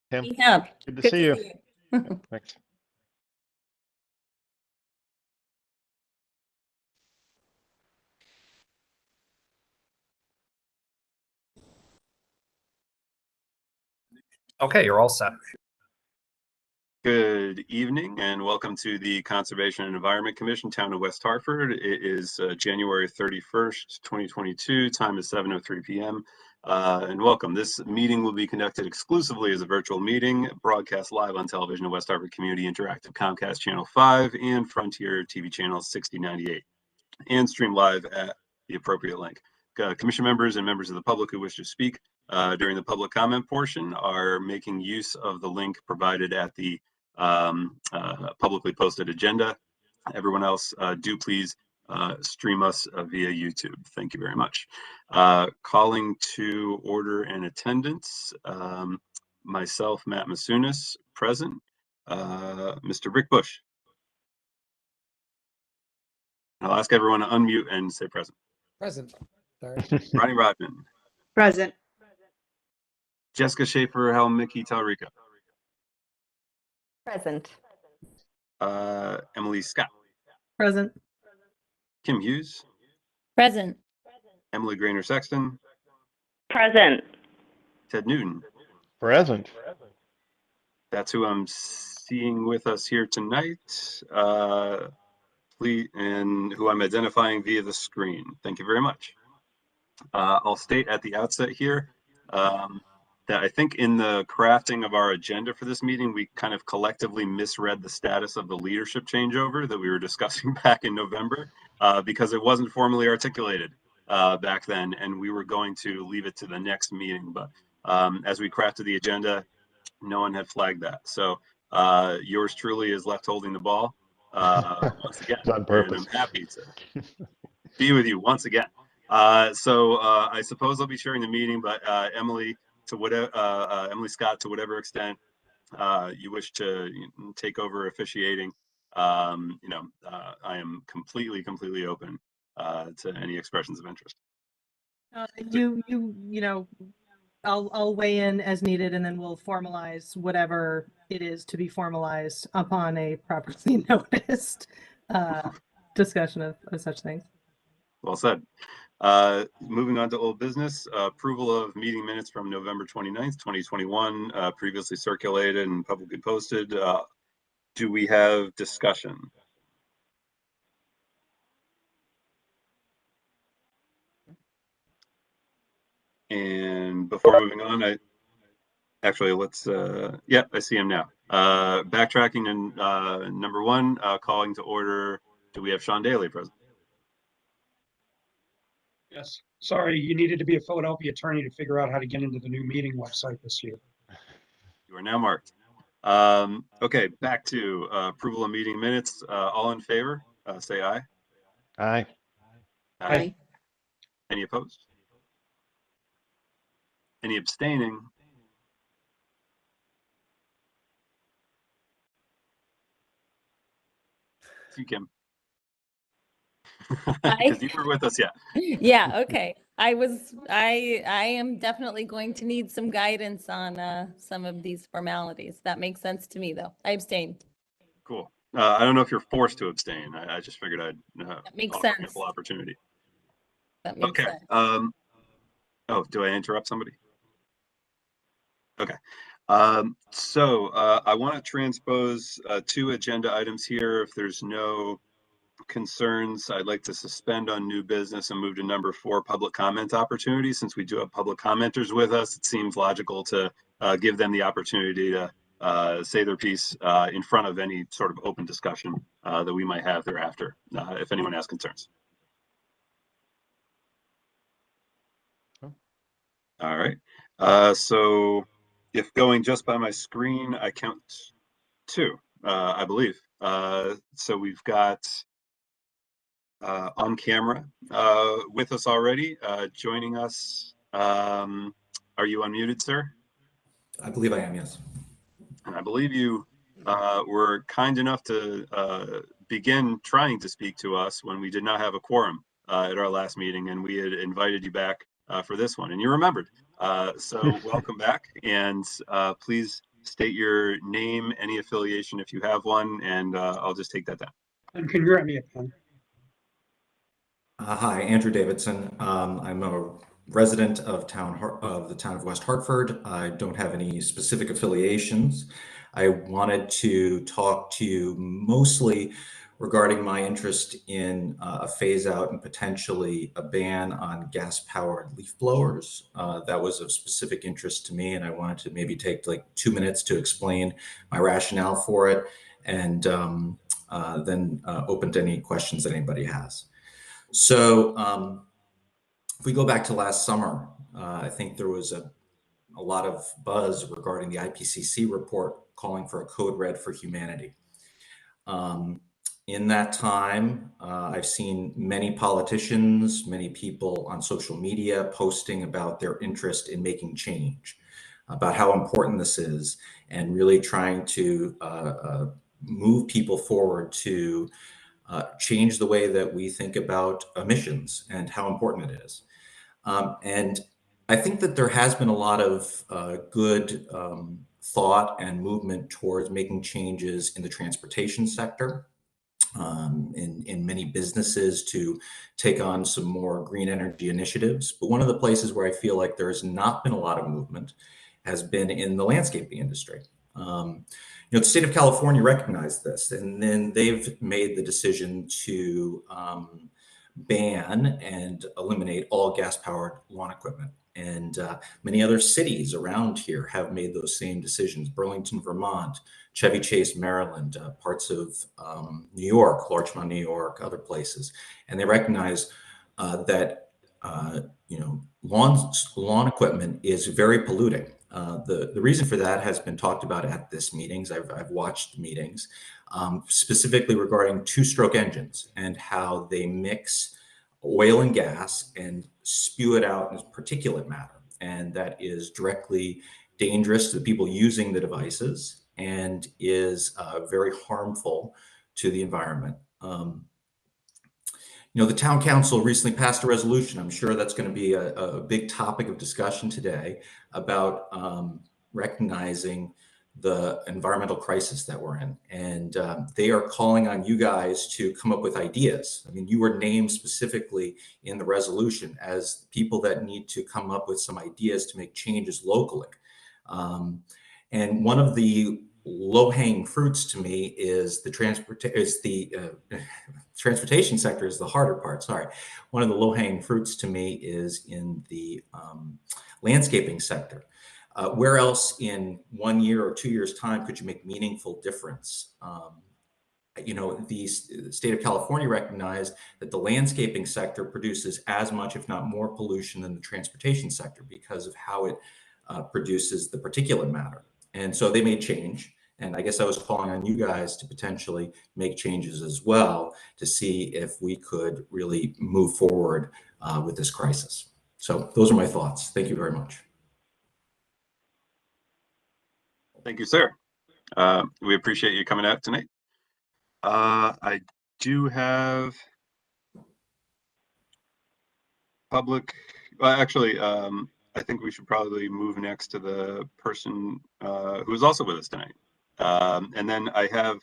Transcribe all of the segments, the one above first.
Tim. Yeah. Good to see you. Thanks. Okay, you're all set. Good evening and welcome to the Conservation and Environment Commission, Town of West Hartford. It is January 31st, 2022. Time is 7:03 p.m. And welcome. This meeting will be conducted exclusively as a virtual meeting, broadcast live on television at West Hartford Community Interactive Comcast Channel 5 and Frontier TV Channel 6098, and stream live at the appropriate link. Commission members and members of the public who wish to speak during the public comment portion are making use of the link provided at the publicly posted agenda. Everyone else, do please stream us via YouTube. Thank you very much. Calling to order and attendance, myself, Matt Masunis, present. Mr. Rick Bush. I'll ask everyone to unmute and say present. Present. Sorry. Ronnie Rodman. Present. Jessica Schaefer Helmicki Talrico. Present. Emily Scott. Present. Kim Hughes. Present. Emily Grainer Sexton. Present. Ted Newton. Present. That's who I'm seeing with us here tonight. Please, and who I'm identifying via the screen. Thank you very much. I'll state at the outset here that I think in the crafting of our agenda for this meeting, we kind of collectively misread the status of the leadership changeover that we were discussing back in November because it wasn't formally articulated back then, and we were going to leave it to the next meeting. But as we crafted the agenda, no one had flagged that. So yours truly is left holding the ball once again. On purpose. And I'm happy to be with you once again. So I suppose I'll be sharing the meeting, but Emily, to whatever Emily Scott, to whatever extent you wish to take over officiating, I am completely open to any expressions of interest. I'll weigh in as needed, and then we'll formalize whatever it is to be formalized upon a properly noticed discussion of such things. Well said. Moving on to old business, approval of meeting minutes from November 29th, 2021, previously circulated and publicly posted. Do we have discussion? And before moving on, let's, yeah, I see him now. Backtracking in number one, calling to order. Do we have Sean Daly present? Yes. Sorry, you needed to be a Philadelphia attorney to figure out how to get into the new meeting website this year. You are now marked. Okay, back to approval of meeting minutes. All in favor, say aye. Aye. Aye. Any opposed? Any abstaining? You, Kim. Because you were with us, yeah. Yeah, okay. I am definitely going to need some guidance on some of these formalities. That makes sense to me, though. I abstained. Cool. I don't know if you're forced to abstain. I just figured I'd That makes offer sense. ample opportunity. That makes Okay. sense. Oh, do I interrupt somebody? Okay. So I want to transpose two agenda items here. If there's no concerns, I'd like to suspend on new business and move to number 4, public comment opportunities. Since we do have public commenters with us, it seems logical to give them the opportunity to say their piece in front of any sort of open discussion that we might have thereafter, if anyone has concerns. All right. So if going just by my screen, I count 2, I believe. So we've got on camera with us already, joining us. Are you unmuted, sir? I believe I am, yes. And I believe you were kind enough to begin trying to speak to us when we did not have a quorum at our last meeting, and we had invited you back for this one, and you remembered. So welcome back, and please state your name, any affiliation if you have one, and I'll just take that down. And can you grant me a pen? Hi, Andrew Davidson. I'm a resident of the town of West Hartford. I don't have any specific affiliations. I wanted to talk to you mostly regarding my interest in a phase out and potentially a ban on gas-powered leaf blowers. That was of specific interest to me, and I wanted to maybe take like 2 minutes to explain my rationale for it, and then open to any questions that anybody has. So if we go back to last summer, I think there was a lot of buzz regarding the IPCC report calling for a code red for humanity. In that time, I've seen many politicians, many people on social media posting about their interest in making change, about how important this is, and really trying to move people forward to change the way that we think about emissions and how important it is. And I think that there has been a lot of good thought and movement towards making changes in the transportation sector, in many businesses to take on some more green energy initiatives. But one of the places where I feel like there's not been a lot of movement has been in the landscaping industry. The state of California recognized this, and then they've made the decision to ban and eliminate all gas-powered lawn equipment. And many other cities around here have made those same decisions. Burlington, Vermont, Chevy Chase, Maryland, parts of New York, Larchmont, New York, other places. And they recognize that lawn equipment is very polluting. The reason for that has been talked about at this meetings. I've watched meetings, specifically regarding two-stroke engines and how they mix oil and gas and spew it out as particulate matter. And that is directly dangerous to the people using the devices and is very harmful to the environment. The town council recently passed a resolution. I'm sure that's going to be a big topic of discussion today about recognizing the environmental crisis that we're in. And they are calling on you guys to come up with ideas. I mean, you were named specifically in the resolution as people that need to come up with some ideas to make changes locally. And one of the low-hanging fruits to me is the transportation sector is the harder part. Sorry. One of the low-hanging fruits to me is in the landscaping sector. Where else in 1 year or 2 years' time could you make meaningful difference? The state of California recognized that the landscaping sector produces as much, if not more, pollution than the transportation sector because of how it produces the particulate matter. And so they made change. And I guess I was calling on you guys to potentially make changes as well to see if we could really move forward with this crisis. So those are my thoughts. Thank you very much. Thank you, sir. We appreciate you coming out tonight. I do have public, well, actually, I think we should probably move next to the person who is also with us tonight. And then I have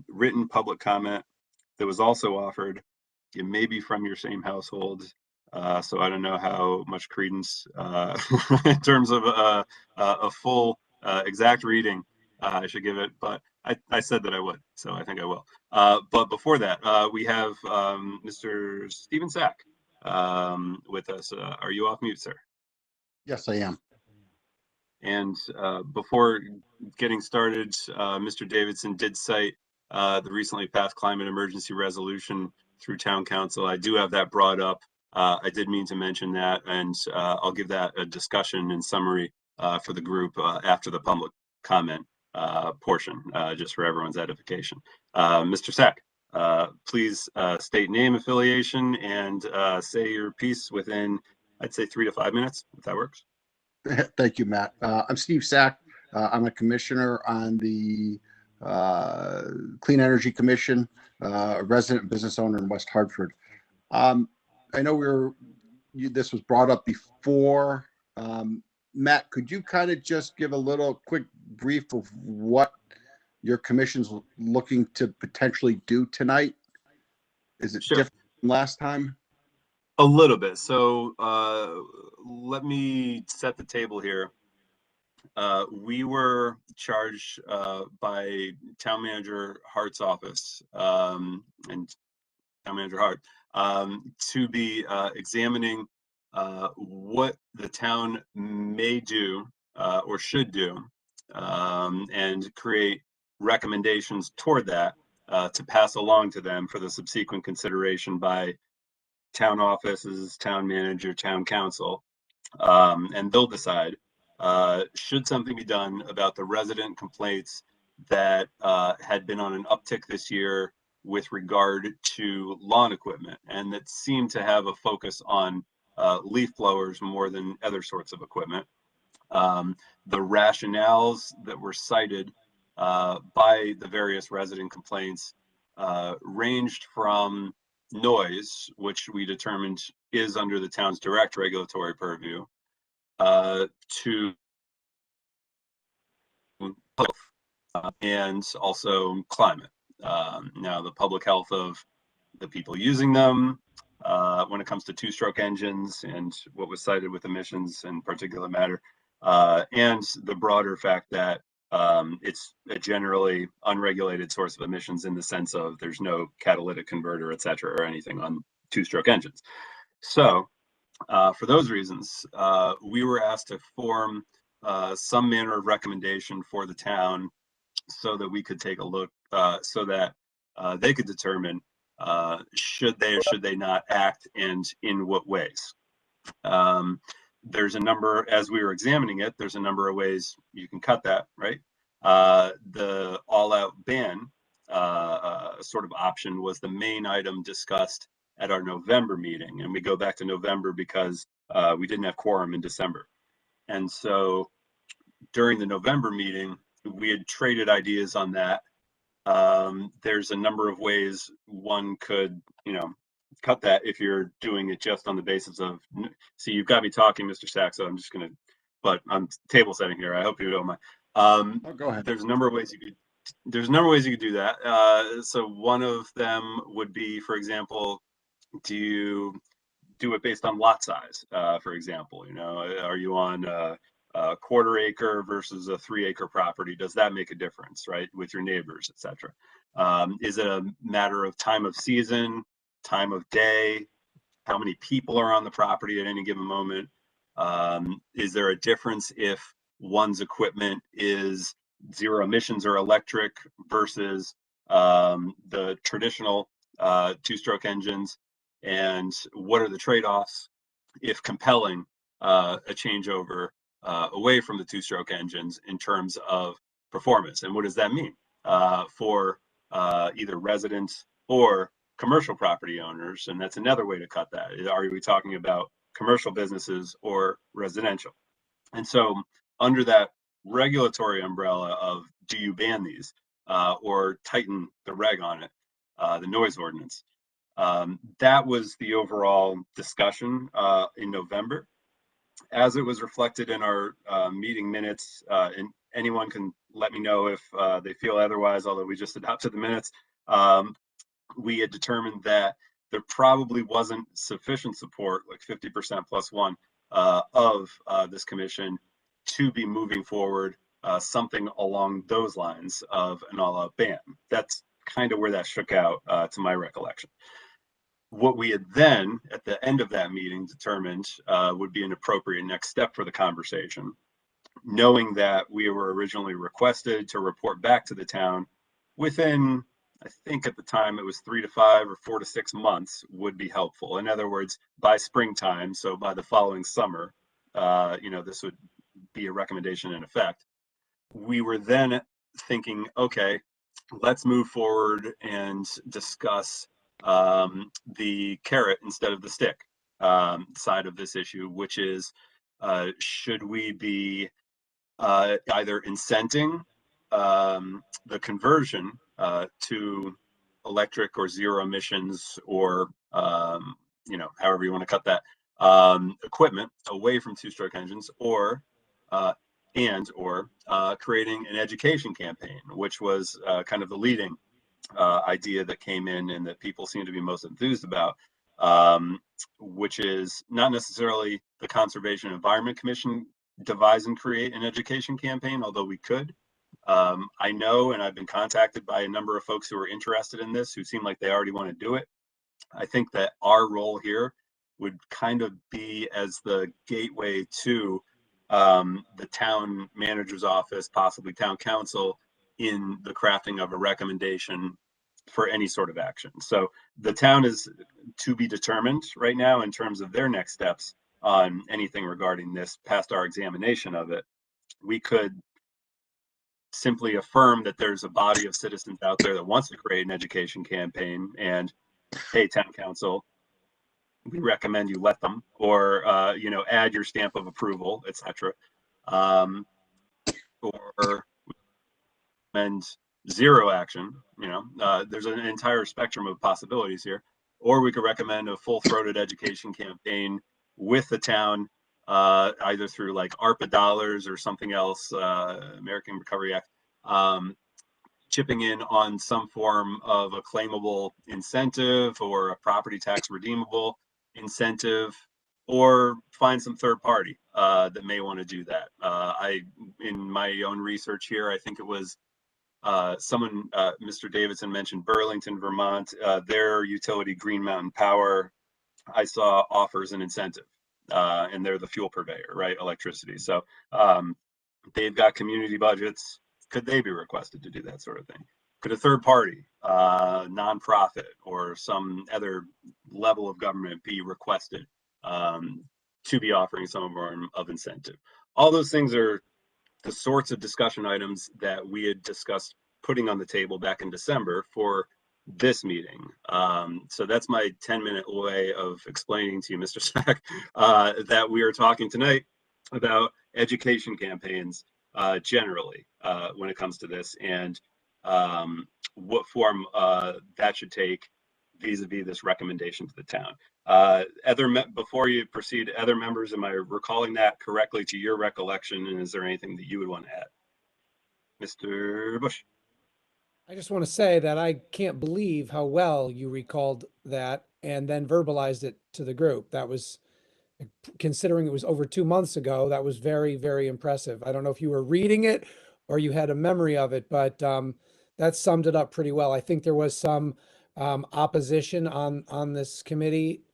written public comment that was also offered. It may be from your same household, so I don't know how much credence in terms of a full exact reading I should give it, but I said that I would, so I think I will. But before that, we have Mr. Stephen Sack with us. Are you off mute, sir? Yes, I am. And before getting started, Mr. Davidson did cite the recently passed climate emergency resolution through town council. I do have that brought up. I did mean to mention that, and I'll give that a discussion and summary for the group after the public comment portion, just for everyone's edification. Mr. Sack, please state name, affiliation, and say your piece within, I'd say 3 to 5 minutes, if that works. Thank you, Matt. I'm Steve Sack. I'm a commissioner on the Clean Energy Commission, a resident business owner in West Hartford. I know this was brought up before. Matt, could you kind of just give a little quick brief of what your commission's looking to potentially do tonight? Is it Sure. different from last time? A little bit. So let me set the table here. We were charged by Town Manager Hart's office and Town Manager Hart to be examining what the town may do or should do and create recommendations toward that to pass along to them for the subsequent consideration by town offices, town manager, town council, and they'll decide should something be done about the resident complaints that had been on an uptick this year with regard to lawn equipment, and that seemed to have a focus on leaf blowers more than other sorts of equipment. The rationales that were cited by the various resident complaints ranged from noise, which we determined is under the town's direct regulatory purview, to health and also climate. Now, the public health of the people using them when it comes to two-stroke engines and what was cited with emissions in particulate matter, and the broader fact that it's a generally unregulated source of emissions in the sense of there's no catalytic converter, et cetera, or anything on two-stroke engines. So for those reasons, we were asked to form some manner of recommendation for the town so that we could take a look, so that they could determine should they or should they not act and in what ways. There's a number, as we were examining it, there's a number of ways you can cut that, right? The all-out ban sort of option was the main item discussed at our November meeting. And we go back to November because we didn't have quorum in December. And so during the November meeting, we had traded ideas on that. There's a number of ways one could, cut that if you're doing it just on the basis of, see, you've got me talking, Mr. Sack, so I'm just going to, but I'm table setting here. I hope you don't mind. Go ahead. There's a number of ways you could do that. So one of them would be, for example, do you do it based on lot size? For example, are you on a quarter acre versus a 3 acre property? Does that make a difference, right, with your neighbors, etc.? Is it a matter of time of season, time of day, how many people are on the property at any given moment? Is there a difference if one's equipment is zero emissions or electric versus the traditional two-stroke engines? And what are the trade-offs if compelling a changeover away from the two-stroke engines in terms of performance? And what does that mean for either residents or commercial property owners? And that's another way to cut that. Are we talking about commercial businesses or residential? And so under that regulatory umbrella of do you ban these or tighten the reg on it, the noise ordinance, that was the overall discussion in November. As it was reflected in our meeting minutes, and anyone can let me know if they feel otherwise, although we just adopted the minutes, we had determined that there probably wasn't sufficient support, like 50% plus one, of this commission to be moving forward something along those lines of an all-out ban. That's kind of where that shook out to my recollection. What we had then, at the end of that meeting, determined would be an appropriate next step for the conversation, knowing that we were originally requested to report back to the town within, I think at the time it was 3 to 5 or 4 to 6 months would be helpful. In other words, by springtime, so by the following summer, this would be a recommendation in effect. We were then thinking, okay, let's move forward and discuss the carrot instead of the stick side of this issue, which is should we be either incenting the conversion to electric or zero emissions or however you want to cut that equipment away from two-stroke engines, or or creating an education campaign, which was kind of the leading idea that came in and that people seem to be most enthused about, which is not necessarily the Conservation and Environment Commission devise and create an education campaign, although we could. I know, and I've been contacted by a number of folks who are interested in this, who seem like they already want to do it. I think that our role here would kind of be as the gateway to the town manager's office, possibly town council, in the crafting of a recommendation for any sort of action. So the town is to be determined right now in terms of their next steps on anything regarding this past our examination of it. We could simply affirm that there's a body of citizens out there that wants to create an education campaign, and hey, town council, we recommend you let them, or you know, add your stamp of approval, etc. Or and zero action. You know, there's an entire spectrum of possibilities here. Or we could recommend a full-throated education campaign with the town, either through like ARPA dollars or something else, American Recovery Act, chipping in on some form of a claimable incentive or a property tax redeemable incentive, or find some third party that may want to do that. In my own research here, I think it was someone, Mr. Davidson mentioned Burlington, Vermont, their utility Green Mountain Power, I saw offers an incentive, and they're the fuel purveyor, right? Electricity. So they've got community budgets. Could they be requested to do that sort of thing? Could a third party, nonprofit, or some other level of government be requested to be offering some form of incentive? All those things are the sorts of discussion items that we had discussed putting on the table back in December for this meeting. So that's my 10-minute way of explaining to you, Mr. Sack, that we are talking tonight about education campaigns generally when it comes to this, and what form that should take vis-a-vis this recommendation to the town. Before you proceed, other members, am I recalling that correctly to your recollection, and is there anything that you would want to add? Mr. Bush. I just want to say that I can't believe how well you recalled that and then verbalized it to the group. That was, considering it was over 2 months ago, that was very, very impressive. I don't know if you were reading it or you had a memory of it, but that summed it up pretty well. I think there was some opposition on this committee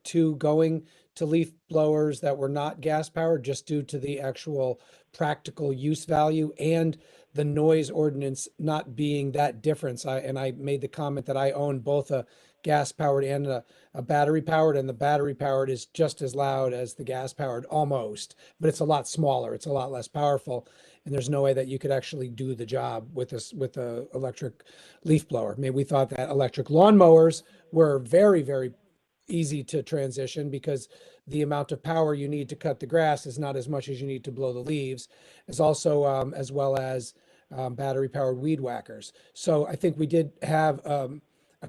to going to leaf blowers that were not gas powered, just due to the actual practical use value and the noise ordinance not being that difference. I made the comment that I own both a gas powered and a battery powered, and the battery powered is just as loud as the gas powered almost, but it's a lot smaller. It's a lot less powerful. And there's no way that you could actually do the job with this, with a electric leaf blower. Maybe we thought that electric lawnmowers were very, very easy to transition because the amount of power you need to cut the grass is not as much as you need to blow the leaves, as also as well as battery powered weed whackers. So I think we did have a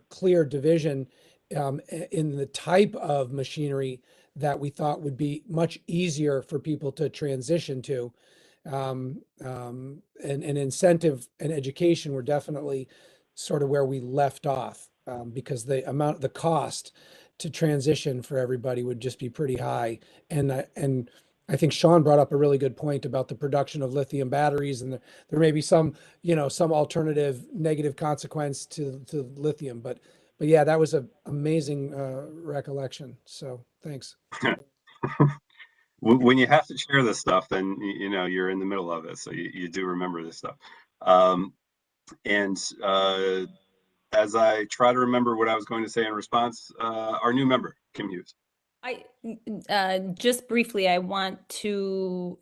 clear division in the type of machinery that we thought would be much easier for people to transition to. And incentive and education were definitely sort of where we left off, because the cost to transition for everybody would just be pretty high. And I think Sean brought up a really good point about the production of lithium batteries, and there may be some, some alternative negative consequence to lithium, but yeah, that was an amazing recollection. So thanks. When you have to share this stuff, then you're in the middle of it, so you do remember this stuff. As I try to remember what I was going to say in response, our new member, Kim Hughes. Just briefly, I want to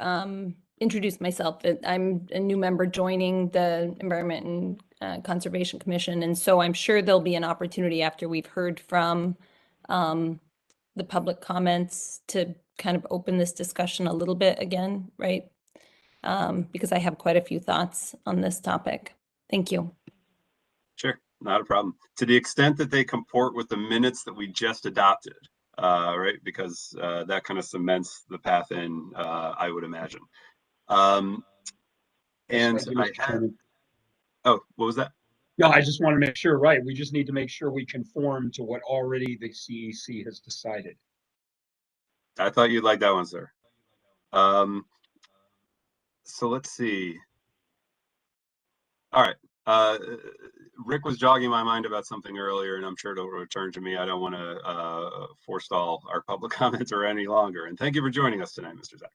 introduce myself. I'm a new member joining the Environment and Conservation Commission, and so I'm sure there'll be an opportunity after we've heard from the public comments to kind of open this discussion a little bit again, right? Because I have quite a few thoughts on this topic. Thank you. Sure, not a problem. To the extent that they comport with the minutes that we just adopted, right? Because that kind of cements the path in, I would imagine. And Thank you, I Mr. have, Chairman. oh, what was that? No, I just want to make sure, right, we just need to make sure we conform to what already the CEC has decided. I thought you'd like that one, sir. So let's see. All right. Rick was jogging my mind about something earlier, and I'm sure it'll return to me. I don't want to forestall our public comments or any longer. And thank you for joining us tonight, Mr. Zach.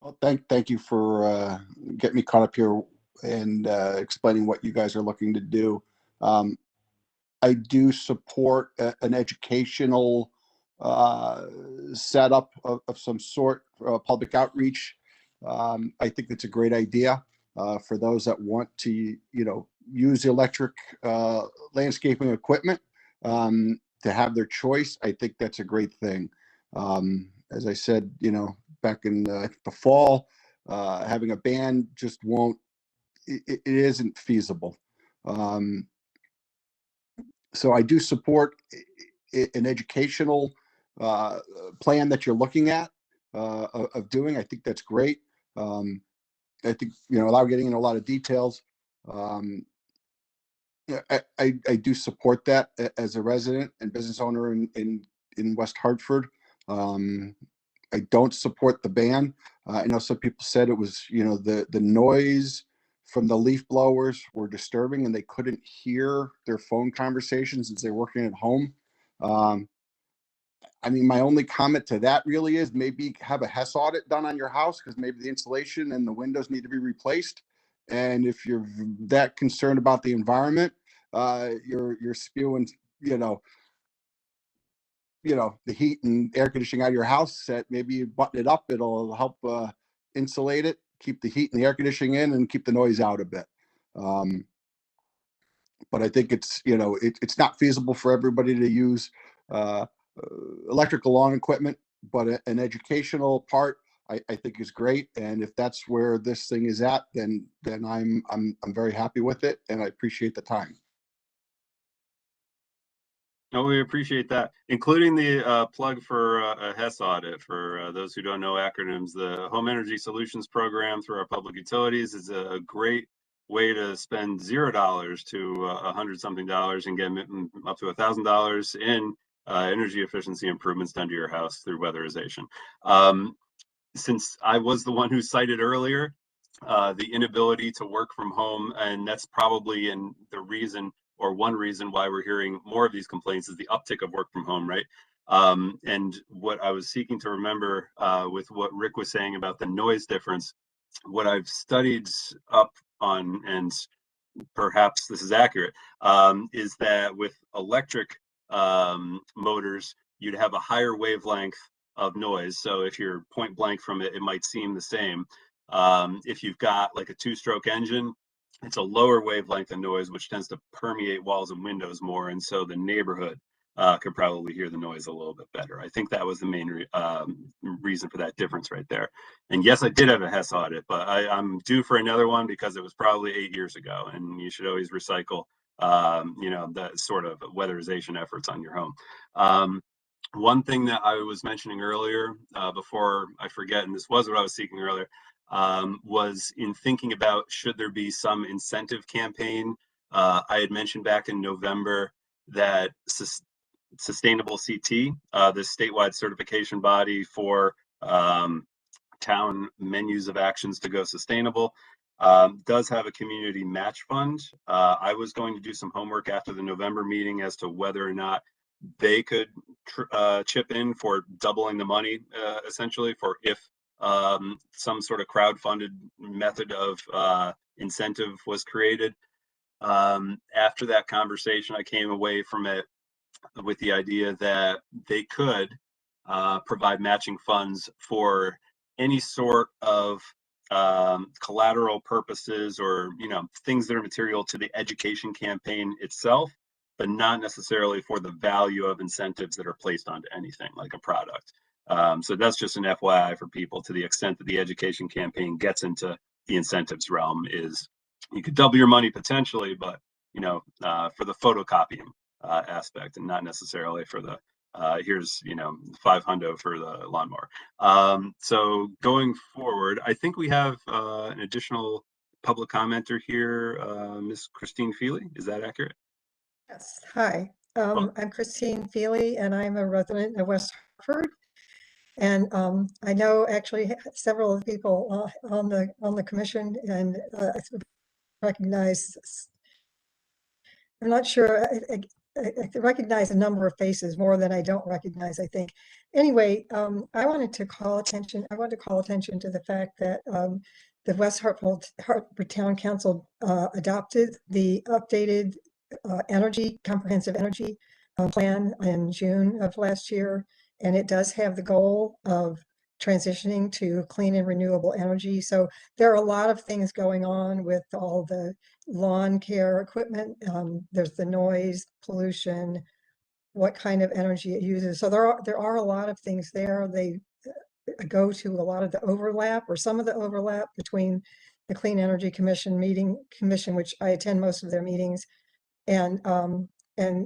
Well, thank you for getting me caught up here and explaining what you guys are looking to do. I do support an educational setup of some sort, public outreach. I think that's a great idea for those that want to, use electric landscaping equipment to have their choice. I think that's a great thing. As I said, back in the fall, having a ban just won't, it isn't feasible. So I do support an educational plan that you're looking at of doing. I think that's great. I think, without getting into a lot of details, I do support that as a resident and business owner in West Hartford. I don't support the ban. I know some people said it was, the noise from the leaf blowers were disturbing and they couldn't hear their phone conversations as they're working at home. I mean, my only comment to that really is maybe have a HES audit done on your house, because maybe the insulation and the windows need to be replaced. And if you're that concerned about the environment, you're spewing, the heat and air conditioning out of your house set, maybe you button it up, it'll help insulate it, keep the heat and the air conditioning in, and keep the noise out a bit. But I think it's, it's not feasible for everybody to use electrical lawn equipment, but an educational part I think is great. And if that's where this thing is at, then I'm very happy with it, and I appreciate the time. No, we appreciate that, including the plug for a HES audit. For those who don't know acronyms, the Home Energy Solutions Program through our public utilities is a great way to spend $0 to $100-something and get up to $1,000 in energy efficiency improvements done to your house through weatherization. Since I was the one who cited earlier the inability to work from home, and that's probably the reason, or one reason, why we're hearing more of these complaints is the uptick of work from home, right? And what I was seeking to remember with what Rick was saying about the noise difference, what I've studied up on, and perhaps this is accurate, is that with electric motors, you'd have a higher wavelength of noise. So if you're point blank from it, it might seem the same. If you've got like a two-stroke engine, it's a lower wavelength of noise, which tends to permeate walls and windows more. And so the neighborhood could probably hear the noise a little bit better. I think that was the main reason for that difference right there. And yes, I did have a HES audit, but I'm due for another one because it was probably 8 years ago, and you should always recycle, that sort of weatherization efforts on your home. One thing that I was mentioning earlier, before I forget, and this was what I was seeking earlier, was in thinking about should there be some incentive campaign. I had mentioned back in November that Sustainable CT, the statewide certification body for town menus of actions to go sustainable, does have a community match fund. I was going to do some homework after the November meeting as to whether or not they could chip in for doubling the money, essentially, for if some sort of crowd-funded method of incentive was created. After that conversation, I came away from it with the idea that they could provide matching funds for any sort of collateral purposes, or things that are material to the education campaign itself, but not necessarily for the value of incentives that are placed onto anything like a product. So that's just an FYI for people. To the extent that the education campaign gets into the incentives realm, is you could double your money potentially, but for the photocopying aspect, and not necessarily for the here's, you know, $500 for the lawnmower. So going forward, I think we have an additional public commenter here, Ms. Christine Feely. Is that accurate? Yes, hi. I'm Christine Feely, and I'm a resident of West Hartford. And I know actually several of the people on the commission, and recognize. I'm not sure. I recognize a number of faces more than I don't recognize, I think. Anyway, I wanted to call attention. I wanted to call attention to the fact that the West Hartford Town Council adopted the updated comprehensive energy plan in June of last year, and it does have the goal of transitioning to clean and renewable energy. So there are a lot of things going on with all the lawn care equipment. There's the noise, pollution, what kind of energy it uses. So there are a lot of things there. They go to a lot of the overlap, or some of the overlap, between the Clean Energy Commission, which I attend most of their meetings, and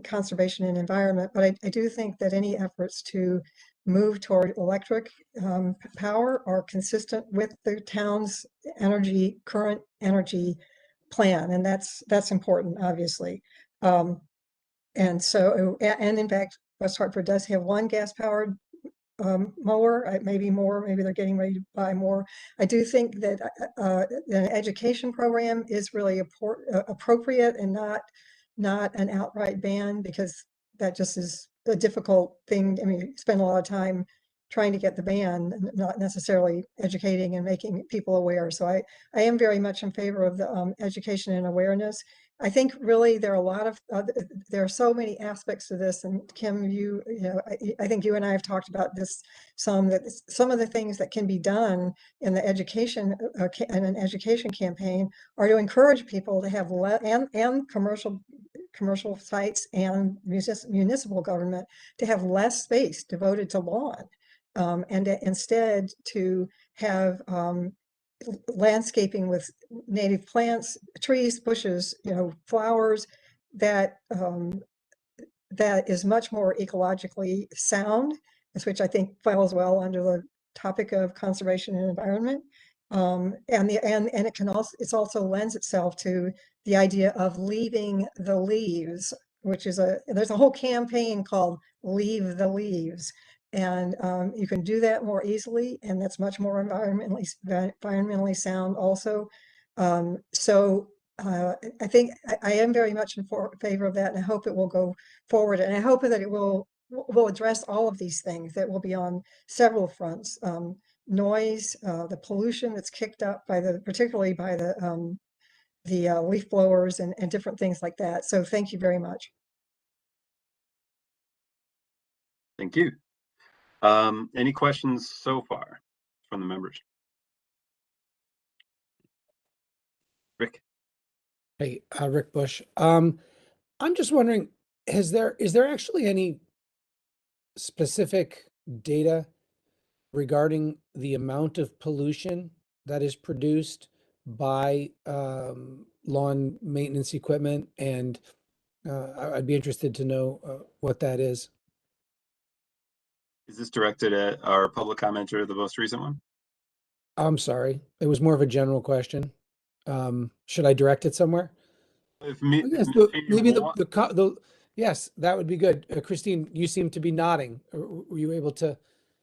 conservation and environment. But I do think that any efforts to move toward electric power are consistent with the town's current energy plan, and that's important, obviously. And so, and in fact, West Hartford does have one gas-powered mower, maybe more, maybe they're getting ready to buy more. I do think that an education program is really appropriate, and not an outright ban, because that just is a difficult thing. I mean, you spend a lot of time trying to get the ban, not necessarily educating and making people aware. So I am very much in favor of the education and awareness. I think really there are so many aspects to this, and Kim, I think you and I have talked about this some of the things that can be done in the education in an education campaign are to encourage people to have and commercial sites and municipal government to have less space devoted to lawn, and instead to have landscaping with native plants, trees, bushes, flowers, that is much more ecologically sound, which I think falls well under the topic of conservation and environment. And it can also lends itself to the idea of leaving the leaves, which is there's a whole campaign called Leave the Leaves. And you can do that more easily, and that's much more environmentally sound also. So I think I am very much in favor of that, and I hope it will go forward, and I hope that it will address all of these things that will be on several fronts. Noise, the pollution that's kicked up particularly by the leaf blowers and different things like that. So thank you very much. Thank you. Any questions so far from the members? Rick. Hey, Rick Bush. I'm just wondering, is there actually any specific data regarding the amount of pollution that is produced by lawn maintenance equipment? And I'd be interested to know what that is. Is this directed at our public commenter, the most recent one? I'm sorry, it was more of a general question. Should I direct it somewhere? If Yes, that would be good. Christine, you seem to be nodding. Were you able to?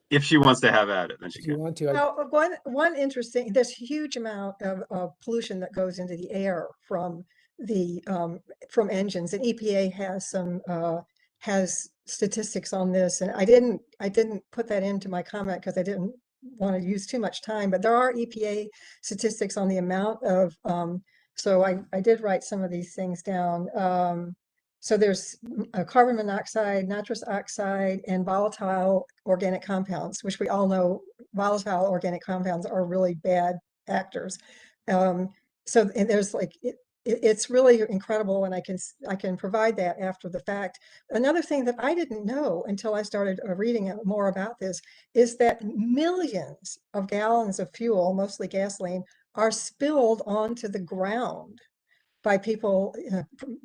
If she wants to have at it, then she If you can. want to. Now, one interesting, there's a huge amount of pollution that goes into the air from engines, and EPA has statistics on this, and I didn't put that into my comment because I didn't want to use too much time, but there are EPA statistics on the amount of so I did write some of these things down. So there's carbon monoxide, nitrous oxide, and volatile organic compounds, which we all know volatile organic compounds are really bad actors. So and there's it's really incredible, and I can provide that after the fact. Another thing that I didn't know until I started reading more about this is that millions of gallons of fuel, mostly gasoline, are spilled onto the ground by people,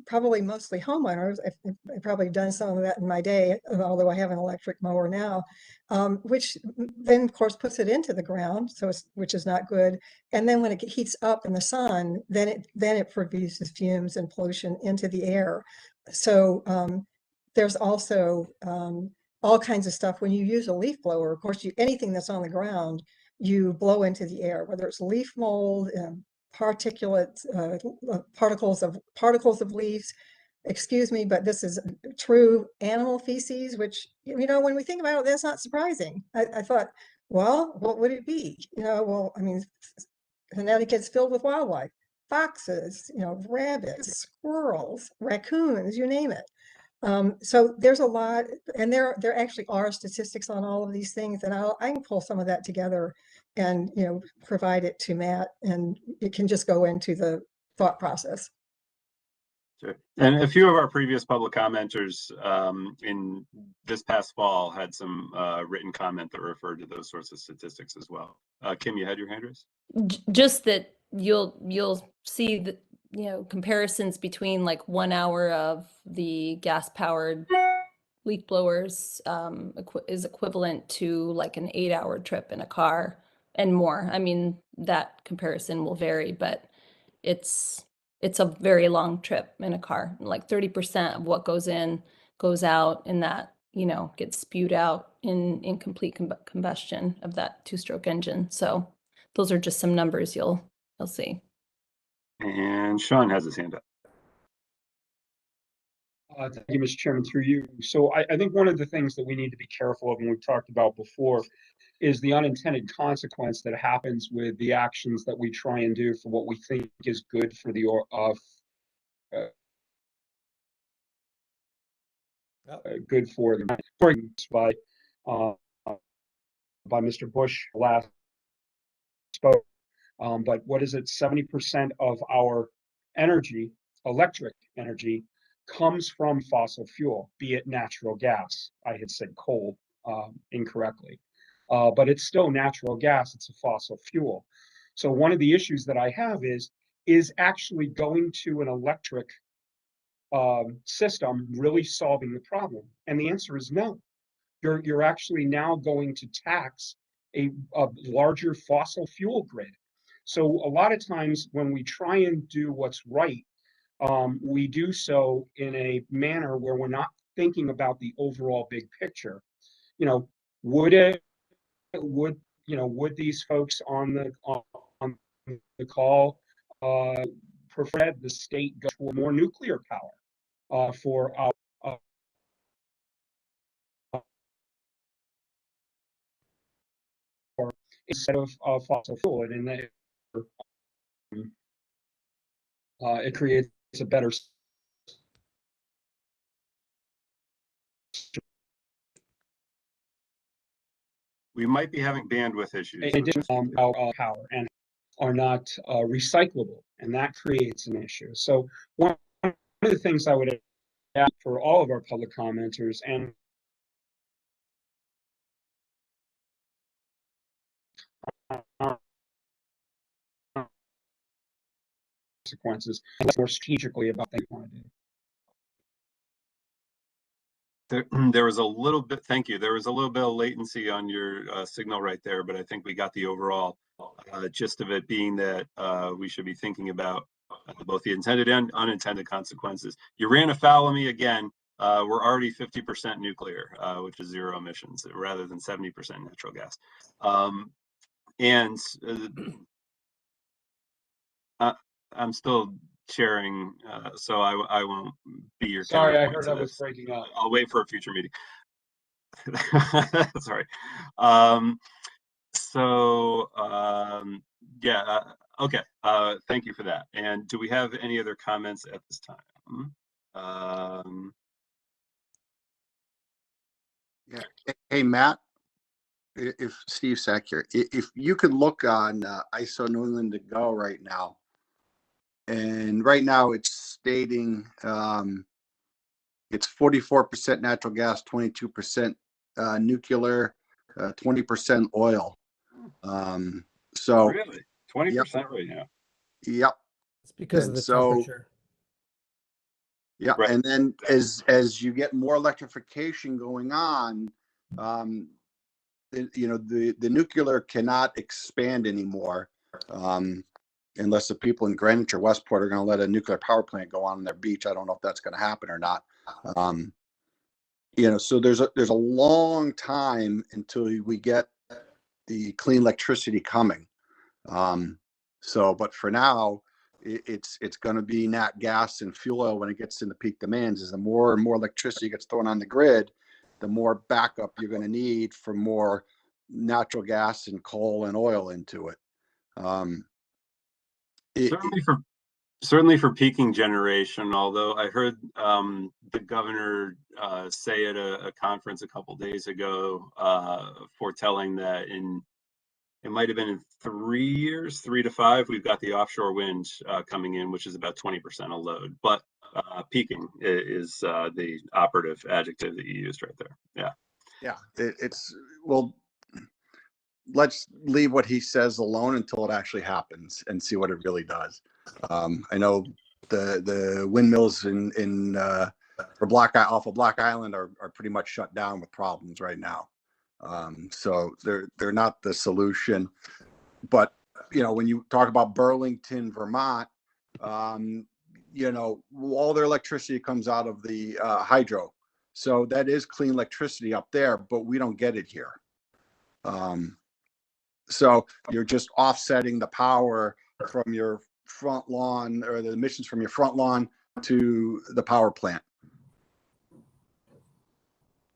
probably mostly homeowners. I've probably done some of that in my day, although I have an electric mower now, which then of course puts it into the ground, which is not good. And then when it heats up in the sun, then it produces fumes and pollution into the air. So there's also all kinds of stuff. When you use a leaf blower, of course, anything that's on the ground, you blow into the air, whether it's leaf mold, particulate particles of leaves. Excuse me, but this is true animal feces, which, when we think about it, that's not surprising. I thought, well, what would it be? Well, I mean, Connecticut's filled with wildlife, foxes, rabbits, squirrels, raccoons, you name it. So there's a lot, and there actually are statistics on all of these things, and I can pull some of that together and provide it to Matt, and it can just go into the thought process. Sure. And a few of our previous public commenters in this past fall had some written comment that referred to those sorts of statistics as well. Kim, you had your hand raised? Just that you'll see the comparisons between like 1 hour of the gas-powered leaf blowers is equivalent to like an 8-hour trip in a car and more. I mean, that comparison will vary, but it's a very long trip in a car. Like 30% of what goes in goes out, and that gets spewed out in complete combustion of that 2-stroke engine. So those are just some numbers you'll see. And Sean has his hand up. Thank you, Mr. Chairman, through you. So I think one of the things that we need to be careful of, and we've talked about before, is the unintended consequence that happens with the actions that we try and do for what we think is good for the good for them. By Mr. Bush last spoke. But what is it? 70% of our energy, electric energy, comes from fossil fuel, be it natural gas. I had said coal incorrectly, but it's still natural gas. It's a fossil fuel. So one of the issues that I have is actually going to an electric system really solving the problem? And the answer is no. You're actually now going to tax a larger fossil fuel grid. So a lot of times when we try and do what's right, we do so in a manner where we're not thinking about the overall big picture. Would these folks on the call prefer the state go to more nuclear power for our instead of fossil fuel, and then it creates a better. We might be having bandwidth issues. Power and are not recyclable, and that creates an issue. So one of the things I would ask for all of our public commenters and consequences, more strategically about what they want to do. There was a little bit, thank you. There was a little bit of latency on your signal right there, but I think we got the overall gist of it, being that we should be thinking about both the intended and unintended consequences. You ran afoul of me again. We're already 50% nuclear, which is 0 emissions, rather than 70% natural gas. I'm still sharing, so I won't be your. Sorry, I heard I was breaking up. I'll wait for a future meeting. Sorry. Yeah. Okay. Thank you for that. And do we have any other comments at this time? Yeah. Hey, Matt. If Steve Sack here, if you could look on ISO New England to go right now, and right now it's stating it's 44% natural gas, 22% nuclear, 20% oil. So really 20% right now. Yep. It's because of the temperature. Yeah, Right. and then as you get more electrification going on, the nuclear cannot expand anymore, unless the people in Greenwich or Westport are going to let a nuclear power plant go on their beach. I don't know if that's going to happen or not. So there's a long time until we get the clean electricity coming. But for now, it's going to be nat gas and fuel oil when it gets into peak demands. As the more and more electricity gets thrown on the grid, the more backup you're going to need for more natural gas and coal and oil into it. Certainly for peaking generation, although I heard the governor say at a conference a couple days ago, foretelling that it might have been in 3 years, 3 to 5, we've got the offshore wind coming in, which is about 20% of load. But peaking is the operative adjective that you used right there. Yeah. Yeah, well, let's leave what he says alone until it actually happens and see what it really does. I know the windmills off of Black Island are pretty much shut down with problems right now. So they're not the solution. But when you talk about Burlington, Vermont, all their electricity comes out of the hydro. So that is clean electricity up there, but we don't get it here. So you're just offsetting the power from your front lawn, or the emissions from your front lawn to the power plant.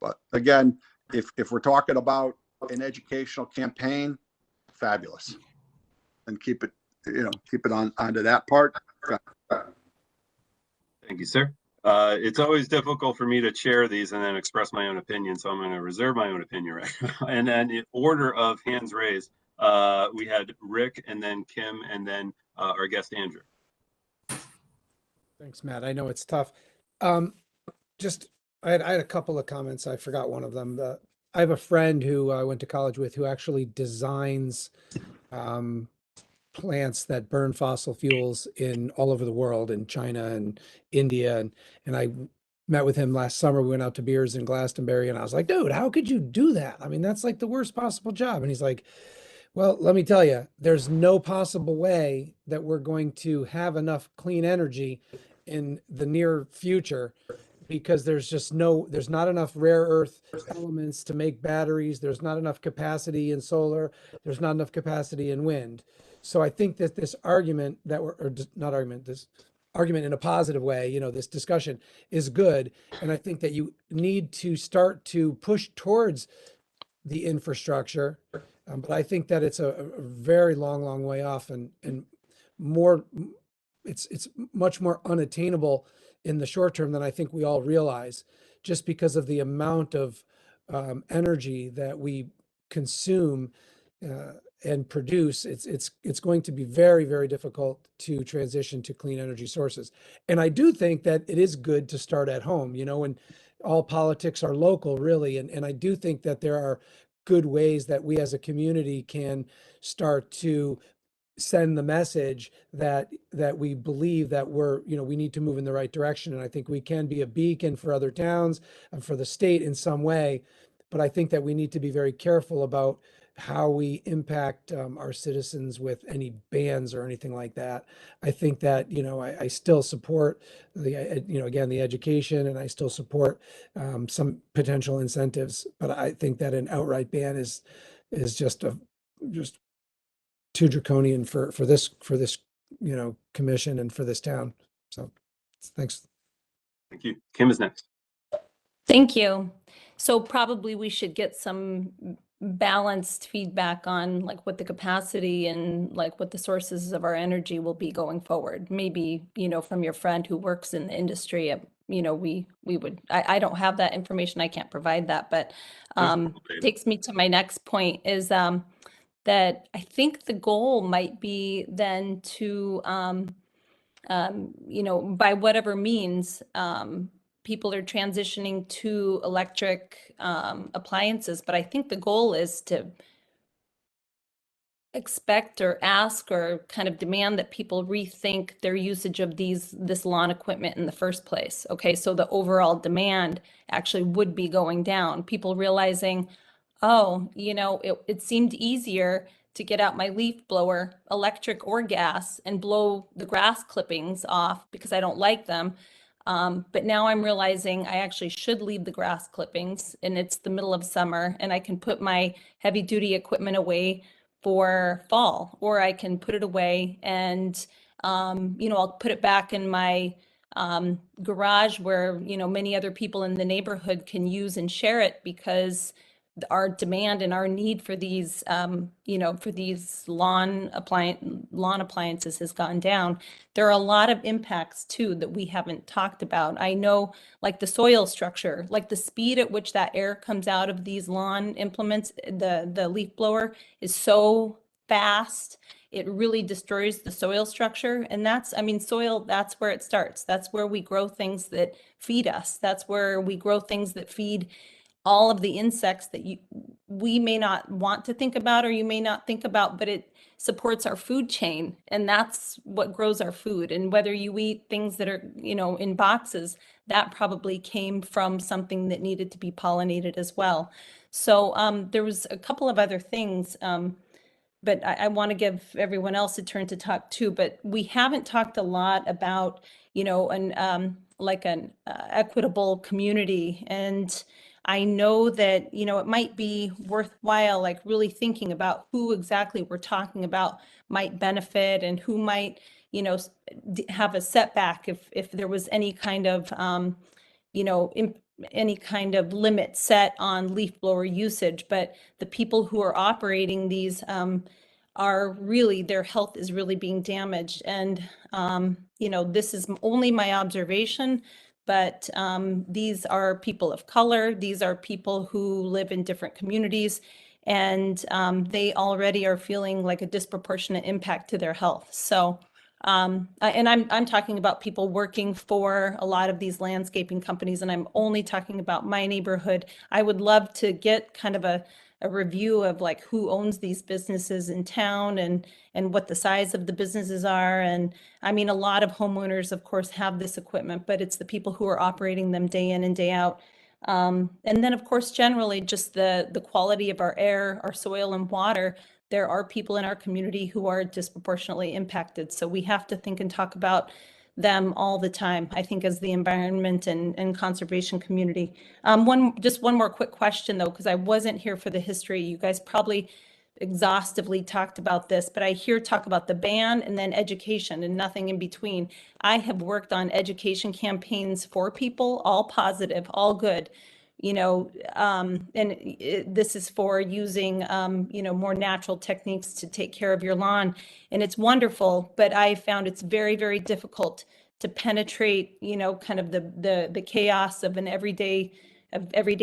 But again, if we're talking about an educational campaign, fabulous, and keep it onto that part. Thank you, sir. It's always difficult for me to chair these and then express my own opinion, so I'm going to reserve my own opinion right now. And then in order of hands raised, we had Rick, and then Kim, and then our guest Andrew. Thanks, Matt. I know it's tough. I had a couple of comments. I forgot one of them. I have a friend who I went to college with who actually designs plants that burn fossil fuels in all over the world, in China and India. And I met with him last summer. We went out to beers in Glastonbury, and I was like, dude, how could you do that? I mean, that's like the worst possible job. And he's like, well, let me tell you, there's no possible way that we're going to have enough clean energy in the near future, because there's not enough rare earth elements to make batteries. There's not enough capacity in solar. There's not enough capacity in wind. So I think that this argument this argument in a positive way, this discussion is good. And I think that you need to start to push towards the infrastructure. But I think that it's a very long way off, and more, it's much more unattainable in the short term than I think we all realize, just because of the amount of energy that we consume and produce. It's going to be very, very difficult to transition to clean energy sources. And I do think that it is good to start at home, and all politics are local, really. And I do think that there are good ways that we as a community can start to send the message that we believe that we need to move in the right direction. And I think we can be a beacon for other towns and for the state in some way. But I think that we need to be very careful about how we impact our citizens with any bans or anything like that. I think that, I still support the education, and I still support some potential incentives, but I think that an outright ban is just too draconian for this commission and for this town. So thanks. Thank you. Kim is next. Thank you. So probably we should get some balanced feedback on like what the capacity and like what the sources of our energy will be going forward. Maybe, from your friend who works in the industry, we would, I don't have that information. I can't provide that, but takes me to my next point is that I think the goal might be then to, by whatever means, people are transitioning to electric appliances, but I think the goal is to expect or ask or kind of demand that people rethink their usage of this lawn equipment in the first place. Okay, so the overall demand actually would be going down. People realizing, oh, it seemed easier to get out my leaf blower, electric or gas, and blow the grass clippings off because I don't like them. But now I'm realizing I actually should leave the grass clippings, and it's the middle of summer, and I can put my heavy duty equipment away for fall, or I can put it away and, I'll put it back in my garage where, many other people in the neighborhood can use and share it, because our demand and our need for these, for these lawn appliances has gone down. There are a lot of impacts too that we haven't talked about. I know, like the soil structure, like the speed at which that air comes out of these lawn implements, the leaf blower is so fast. It really destroys the soil structure. And soil, that's where it starts. That's where we grow things that feed us. That's where we grow things that feed all of the insects that we may not want to think about, or you may not think about, but it supports our food chain, and that's what grows our food. And whether you eat things that are, in boxes, that probably came from something that needed to be pollinated as well. So there was a couple of other things, but I want to give everyone else a turn to talk too. But we haven't talked a lot about, an equitable community. And I know that, it might be worthwhile, like really thinking about who exactly we're talking about might benefit, and who might, have a setback if there was any kind of, any kind of limit set on leaf blower usage. But the people who are operating these are really, their health is really being damaged. And, this is only my observation, but these are people of color. These are people who live in different communities, and they already are feeling like a disproportionate impact to their health. So, and I'm talking about people working for a lot of these landscaping companies, and I'm only talking about my neighborhood. I would love to get kind of a review of like who owns these businesses in town, and what the size of the businesses are. And I mean, a lot of homeowners, of course, have this equipment, but it's the people who are operating them day in and day out. And then, of course, generally just the quality of our air, our soil and water. There are people in our community who are disproportionately impacted. So we have to think and talk about them all the time, I think, as the environment and conservation community. Just one more quick question though, because I wasn't here for the history. You guys probably exhaustively talked about this, but I hear talk about the ban and then education and nothing in between. I have worked on education campaigns for people, all positive, all good. This is for using, more natural techniques to take care of your lawn. And it's wonderful, but I found it's very, very difficult to penetrate, kind of the chaos of everyday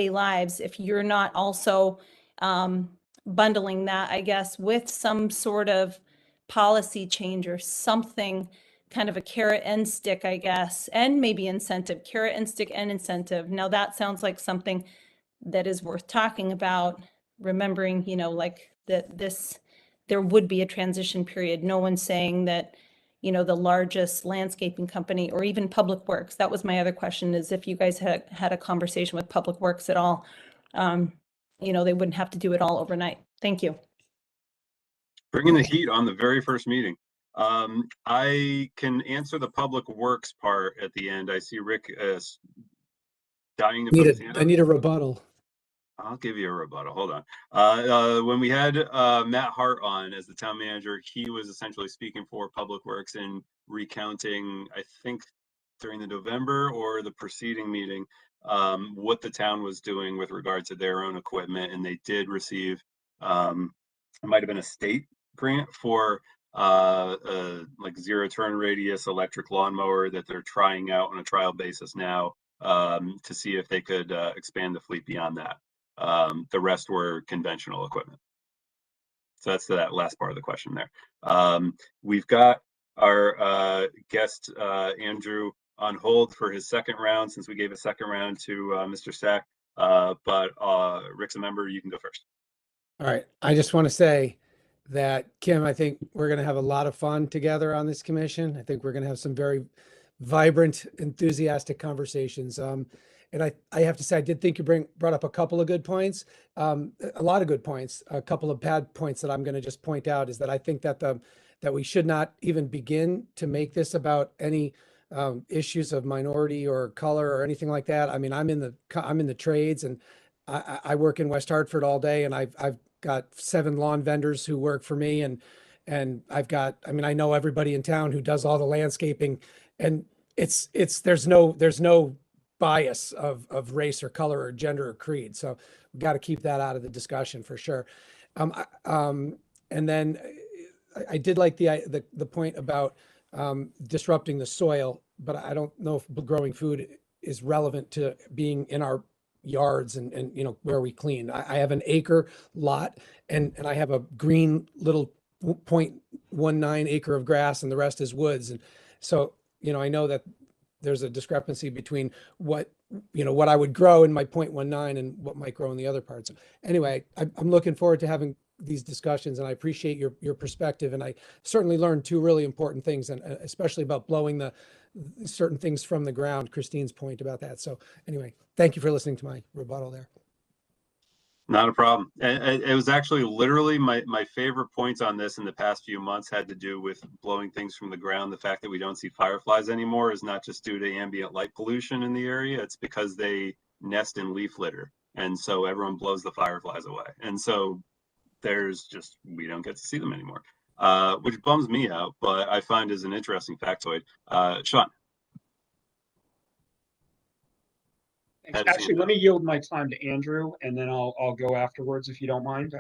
lives if you're not also bundling that, I guess, with some sort of policy change or something, kind of a carrot and stick, I guess, and maybe incentive, carrot and stick and incentive. Now that sounds like something that is worth talking about, remembering, like that there would be a transition period. No one's saying that, the largest landscaping company or even Public Works, that was my other question, is if you guys had a conversation with Public Works at all, they wouldn't have to do it all overnight. Thank you. Bringing the heat on the very first meeting. I can answer the Public Works part at the end. I see Rick dying to put his hand up. I need a rebuttal. I'll give you a rebuttal. Hold on. When we had Matt Hart on as the town manager, he was essentially speaking for Public Works and recounting, I think during the November or the preceding meeting, what the town was doing with regard to their own equipment. And they did receive, it might have been a state grant for like 0 turn radius electric lawnmower that they're trying out on a trial basis now, to see if they could expand the fleet beyond that. The rest were conventional equipment. So that's that last part of the question there. We've got our guest Andrew on hold for his second round, since we gave a second round to Mr. Sack. But Rick's a member, you can go first. All right. I just want to say that, Kim, I think we're going to have a lot of fun together on this commission. I think we're going to have some very vibrant, enthusiastic conversations. And I have to say, I did think you brought up a couple of good points, a lot of good points. A couple of bad points that I'm going to just point out is that I think that that we should not even begin to make this about any issues of minority or color or anything like that. I mean, I'm in the trades, and I work in West Hartford all day, and I've got 7 lawn vendors who work for me, and I've got, I mean, I know everybody in town who does all the landscaping, and there's no bias of race or color or gender or creed. So we've got to keep that out of the discussion for sure. And then I did like the point about disrupting the soil, but I don't know if growing food is relevant to being in our yards and you know, where we clean. I have an acre lot, and I have a green little 0.19 acre of grass, and the rest is woods. And so, you know, I know that there's a discrepancy between what, you know, what I would grow in my 0.19 and what might grow in the other parts. Anyway, I'm looking forward to having these discussions, and I appreciate your perspective. And I certainly learned 2 really important things, and especially about blowing the certain things from the ground, Christine's point about that. So anyway, thank you for listening to my rebuttal there. Not a problem. And it was actually literally my favorite points on this in the past few months had to do with blowing things from the ground. The fact that we don't see fireflies anymore is not just due to ambient light pollution in the area. It's because they nest in leaf litter. And so everyone blows the fireflies away. And so we don't get to see them anymore, which bums me out, but I find is an interesting factoid. Sean. Actually, let me yield my time to Andrew, and then I'll go afterwards if you don't mind.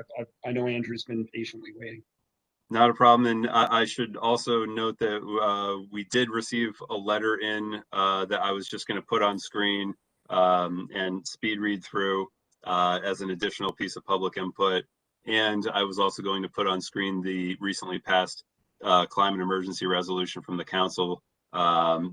I know Andrew's been patiently waiting. Not a problem. And I should also note that we did receive a letter in that I was just going to put on screen and speed read through as an additional piece of public input. And I was also going to put on screen the recently passed climate emergency resolution from the council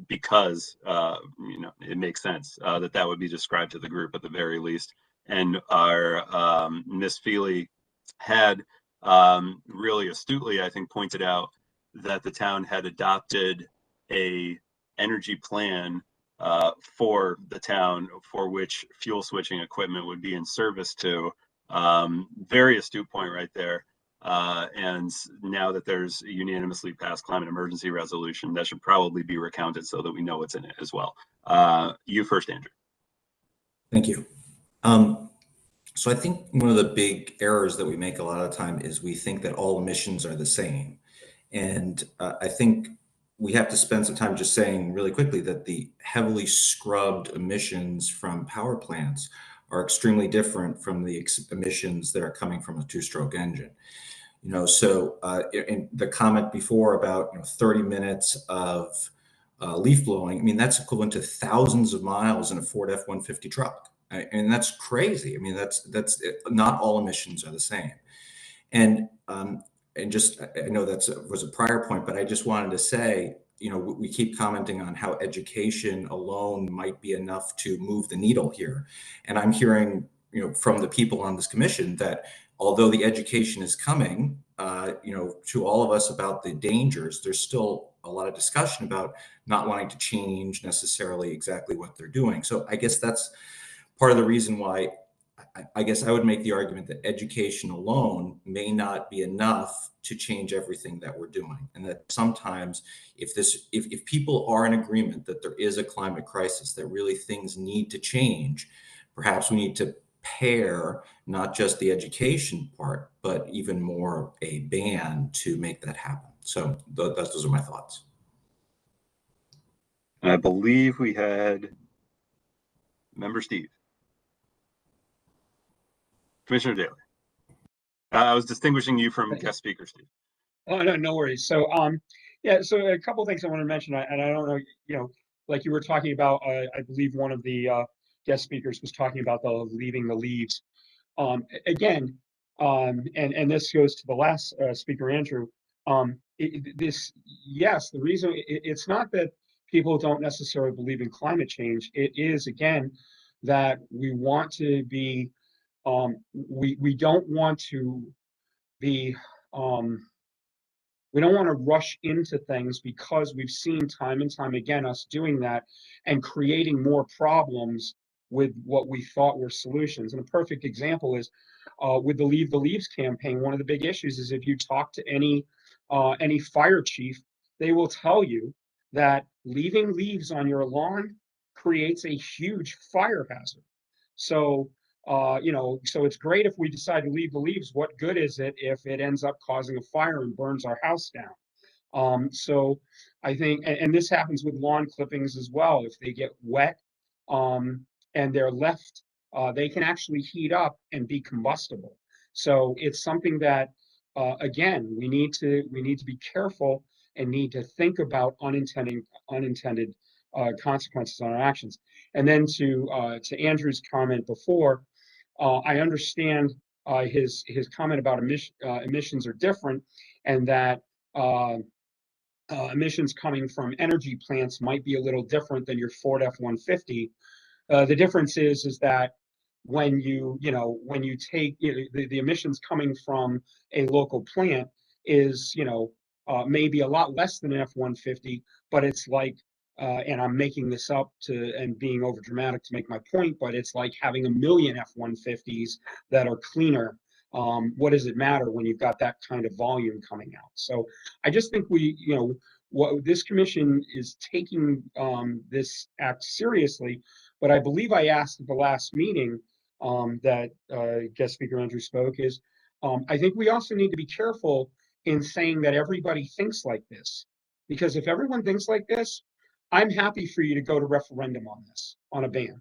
because you know, it makes sense that would be described to the group at the very least. And our Miss Feely had really astutely, I think, pointed out that the town had adopted a energy plan for the town for which fuel switching equipment would be in service to. Very astute point right there. And now that there's a unanimously passed climate emergency resolution, that should probably be recounted so that we know what's in it as well. You first, Andrew. Thank you. So I think one of the big errors that we make a lot of the time is we think that all emissions are the same. And I think we have to spend some time just saying really quickly that the heavily scrubbed emissions from power plants are extremely different from the emissions that are coming from a 2-stroke engine. You know, so in the comment before about 30 minutes of leaf blowing, I mean, that's equivalent to thousands of miles in a Ford F-150 truck. And that's crazy. I mean, that's not all emissions are the same. And just, I know that was a prior point, but I just wanted to say, you know, we keep commenting on how education alone might be enough to move the needle here. And I'm hearing, you know, from the people on this commission that although the education is coming, you know, to all of us about the dangers, there's still a lot of discussion about not wanting to change necessarily exactly what they're doing. So I guess that's part of the reason why I guess I would make the argument that education alone may not be enough to change everything that we're doing. And that sometimes if people are in agreement that there is a climate crisis, that really things need to change, perhaps we need to pair not just the education part, but even more a ban to make that happen. So those are my thoughts. I believe we had Member Steve. Commissioner Daly. I was distinguishing you from guest speaker, Steve. Oh, no worries. So, yeah, so a couple of things I want to mention, and I don't know, you know, like you were talking about, I believe one of the guest speakers was talking about the leaving the leaves. Again, and this goes to the last speaker, Andrew. Yes, the reason it's not that people don't necessarily believe in climate change. It is, again, that we want to be, we don't want to be we don't want to rush into things because we've seen time and time again us doing that and creating more problems with what we thought were solutions. And a perfect example is with the Leave the Leaves campaign. One of the big issues is if you talk to any fire chief, they will tell you that leaving leaves on your lawn creates a huge fire hazard. So so it's great if we decide to leave the leaves. What good is it if it ends up causing a fire and burns our house down? So I think, and this happens with lawn clippings as well. If they get wet and they're left, they can actually heat up and be combustible. So it's something that, again, we need to be careful and need to think about unintended consequences on our actions. And then to Andrew's comment before, I understand his comment about emissions are different, and that emissions coming from energy plants might be a little different than your Ford F-150. The difference is that when you take the emissions coming from a local plant is maybe a lot less than an F-150, but it's like and I'm making this up and being over dramatic to make my point, but it's like having a million F-150s that are cleaner. What does it matter when you've got that kind of volume coming out? So I just think what this commission is taking this act seriously. But I believe I asked at the last meeting that guest speaker Andrew spoke is, I think we also need to be careful in saying that everybody thinks like this. Because if everyone thinks like this, I'm happy for you to go to referendum on this, on a ban.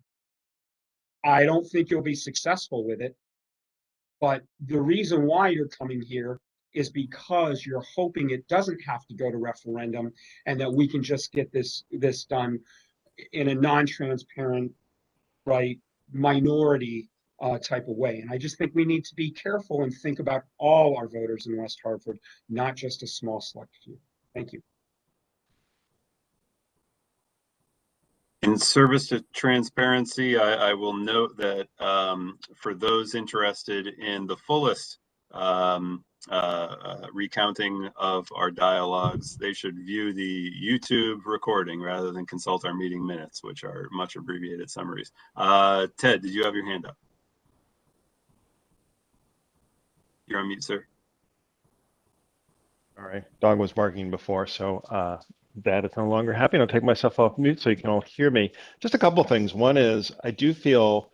I don't think you'll be successful with it. But the reason why you're coming here is because you're hoping it doesn't have to go to referendum and that we can just get this done in a non-transparent, right, minority type of way. And I just think we need to be careful and think about all our voters in West Hartford, not just a small select few. Thank you. In service to transparency, I will note that for those interested in the fullest recounting of our dialogues, they should view the YouTube recording rather than consult our meeting minutes, which are much abbreviated summaries. Ted, did you have your hand up? You're on mute, sir. All right. Dog was barking before, so that is no longer happening. I'll take myself off mute so you can all hear me. Just a couple of things. One is I do feel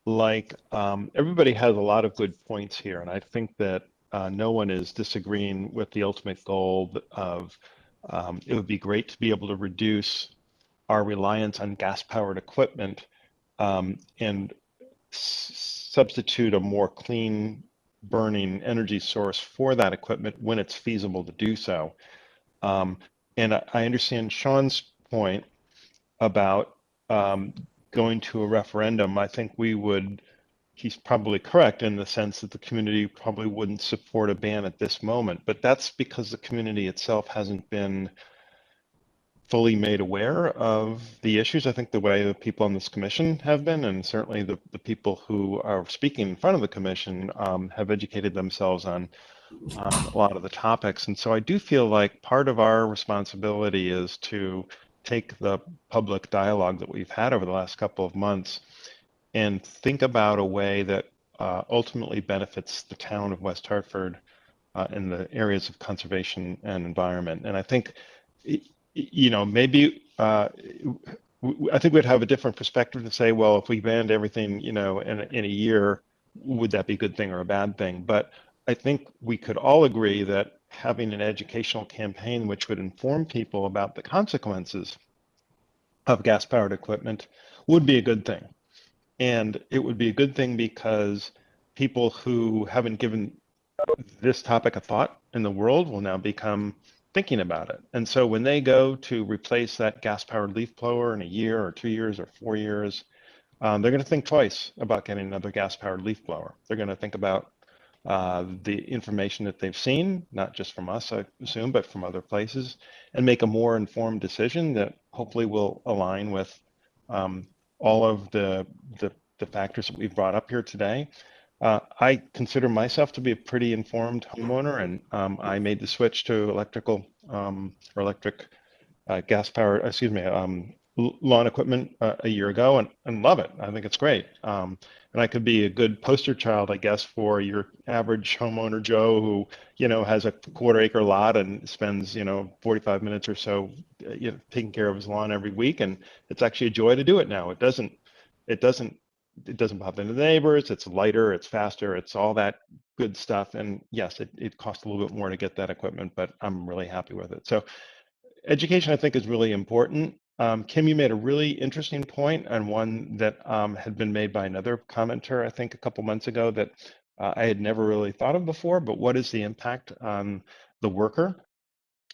like everybody has a lot of good points here, and I think that no one is disagreeing with the ultimate goal of it would be great to be able to reduce our reliance on gas-powered equipment and substitute a more clean burning energy source for that equipment when it's feasible to do so. And I understand Sean's point about going to a referendum. I think he's probably correct in the sense that the community probably wouldn't support a ban at this moment, but that's because the community itself hasn't been fully made aware of the issues. I think the way the people on this commission have been, and certainly the people who are speaking in front of the commission have educated themselves on a lot of the topics. And so I do feel like part of our responsibility is to take the public dialogue that we've had over the last couple of months and think about a way that ultimately benefits the town of West Hartford in the areas of conservation and environment. And I think, maybe I think we'd have a different perspective to say, well, if we banned everything, in a year, would that be a good thing or a bad thing? But I think we could all agree that having an educational campaign which would inform people about the consequences of gas-powered equipment would be a good thing. And it would be a good thing because people who haven't given this topic a thought in the world will now become thinking about it. And so when they go to replace that gas-powered leaf blower in a year or 2 years or 4 years, they're going to think twice about getting another gas-powered leaf blower. They're going to think about the information that they've seen, not just from us, I assume, but from other places, and make a more informed decision that hopefully will align with all of the factors that we've brought up here today. I consider myself to be a pretty informed homeowner, and I made the switch to electric gas powered, excuse me, lawn equipment a year ago, and love it. I think it's great. And I could be a good poster child, I guess, for your average homeowner Joe who, has a quarter-acre lot and spends, 45 minutes or so, taking care of his lawn every week, and it's actually a joy to do it now. It doesn't bother the neighbors. It's lighter, it's faster, it's all that good stuff. And yes, it costs a little bit more to get that equipment, but I'm really happy with it. So education, I think, is really important. Kim, you made a really interesting point, and one that had been made by another commenter, I think, a couple months ago that I had never really thought of before. But what is the impact on the worker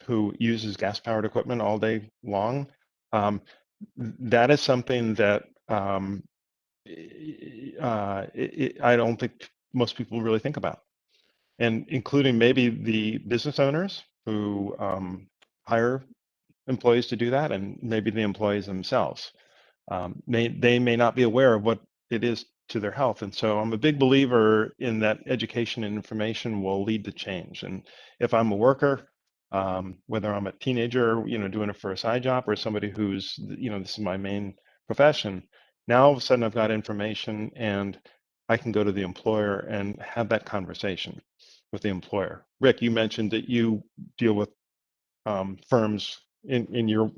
who uses gas-powered equipment all day long? That is something that I don't think most people really think about, and including maybe the business owners who hire employees to do that, and maybe the employees themselves. They may not be aware of what it is to their health. And so I'm a big believer in that education and information will lead to change. And if I'm a worker, whether I'm a teenager, doing it for a side job, or somebody who's, this is my main profession, now all of a sudden I've got information and I can go to the employer and have that conversation with the employer. Rick, you mentioned that you deal with firms in your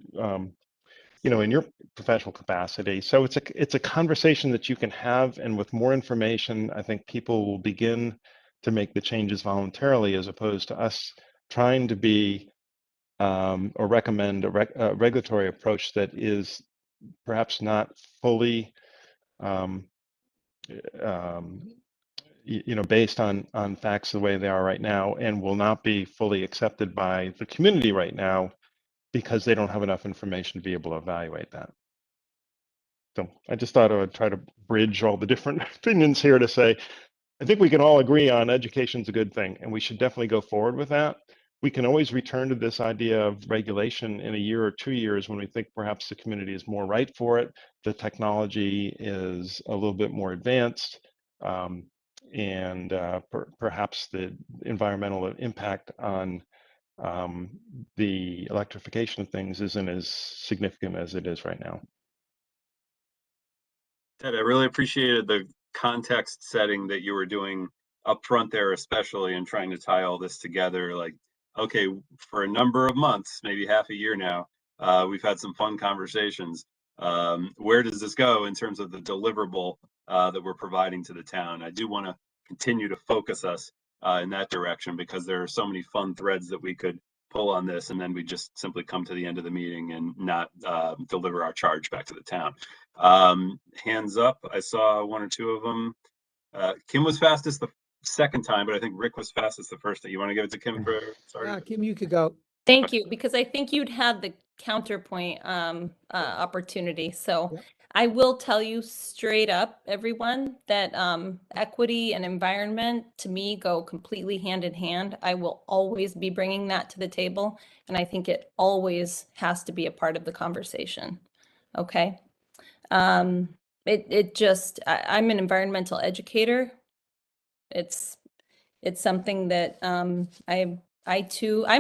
in your professional capacity. So it's a conversation that you can have, and with more information, I think people will begin to make the changes voluntarily, as opposed to us trying to be or recommend a regulatory approach that is perhaps not fully based on facts the way they are right now, and will not be fully accepted by the community right now, because they don't have enough information to be able to evaluate that. So I just thought I would try to bridge all the different opinions here to say, I think we can all agree on education's a good thing, and we should definitely go forward with that. We can always return to this idea of regulation in a year or 2 years when we think perhaps the community is more right for it, the technology is a little bit more advanced, and perhaps the environmental impact on the electrification of things isn't as significant as it is right now. Ted, I really appreciated the context setting that you were doing up front there, especially in trying to tie all this together. Like, okay, for a number of months, maybe half a year now, we've had some fun conversations. Where does this go in terms of the deliverable that we're providing to the town? I do want to continue to focus us in that direction, because there are so many fun threads that we could pull on this, and then we just simply come to the end of the meeting and not deliver our charge back to the town. Hands up, I saw one or two of them. Kim was fastest the second time, but I think Rick was fastest the first time. You want to give it to Kim for starting? Kim, you could go. Thank you, because I think you'd had the counterpoint opportunity. So Yep. I will tell you straight up, everyone, that equity and environment to me go completely hand in hand. I will always be bringing that to the table, and I think it always has to be a part of the conversation. Okay. I'm an environmental educator. It's something that I'm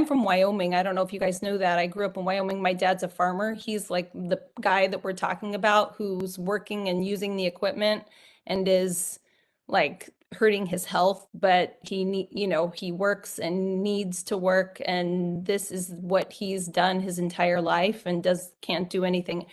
from Wyoming. I don't know if you guys know that. I grew up in Wyoming. My dad's a farmer. He's like the guy that we're talking about who's working and using the equipment and is like hurting his health, but he works and needs to work, and this is what he's done his entire life, and can't do anything,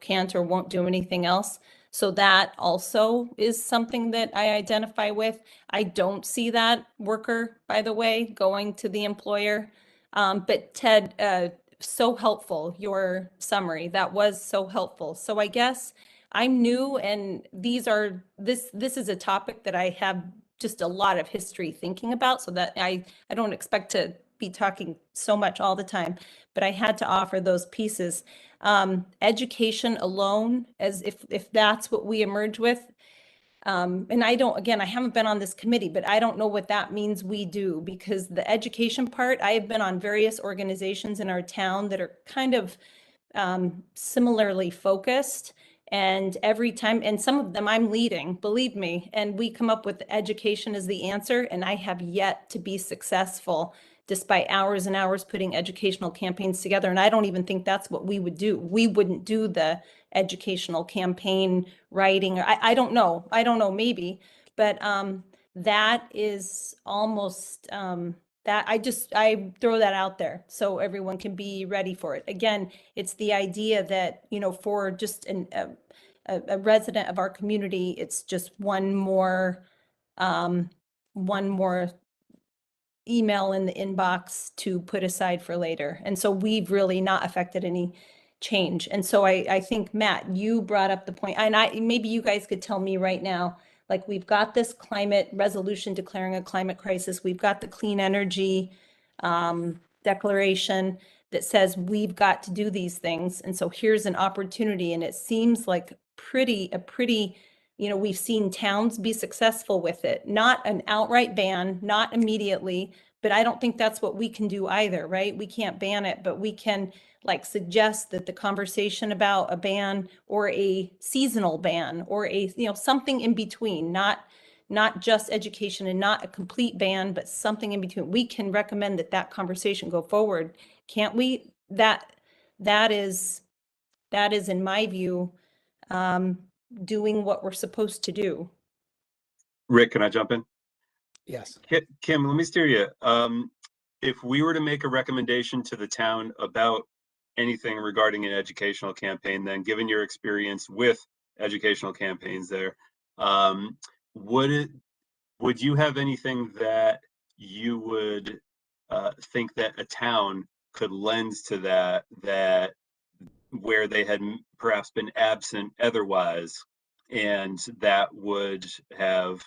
can't or won't do anything else. So that also is something that I identify with. I don't see that worker, by the way, going to the employer. But Ted, so helpful, your summary. That was so helpful. So I guess I'm new, and this is a topic that I have just a lot of history thinking about, so that I don't expect to be talking so much all the time, but I had to offer those pieces. Education alone, as if that's what we emerge with. And I haven't been on this committee, but I don't know what that means we do, because the education part, I have been on various organizations in our town that are kind of similarly focused. And every time, and some of them I'm leading, believe me, and we come up with education as the answer, and I have yet to be successful despite hours and hours putting educational campaigns together. And I don't even think that's what we would do. We wouldn't do the educational campaign writing, or I don't know, maybe, but that is almost, that I throw that out there so everyone can be ready for it. Again, it's the idea that, for just a resident of our community, it's just one more email in the inbox to put aside for later. And so we've really not affected any change. And so I think, Matt, you brought up the point, and maybe you guys could tell me right now, like, we've got this climate resolution declaring a climate crisis. We've got the clean energy declaration that says we've got to do these things. And so here's an opportunity, and it seems like a pretty, we've seen towns be successful with it. Not an outright ban, not immediately, but I don't think that's what we can do either, right? We can't ban it, but we can like suggest that the conversation about a ban or a seasonal ban or a, something in between, not just education and not a complete ban, but something in between. We can recommend that conversation go forward. Can't we? That is in my view, doing what we're supposed to do. Rick, can I jump in? Yes. Kim, let me steer you. If we were to make a recommendation to the town about anything regarding an educational campaign, then given your experience with educational campaigns there, would you have anything that you would think that a town could lend to that where they had perhaps been absent otherwise, and that would have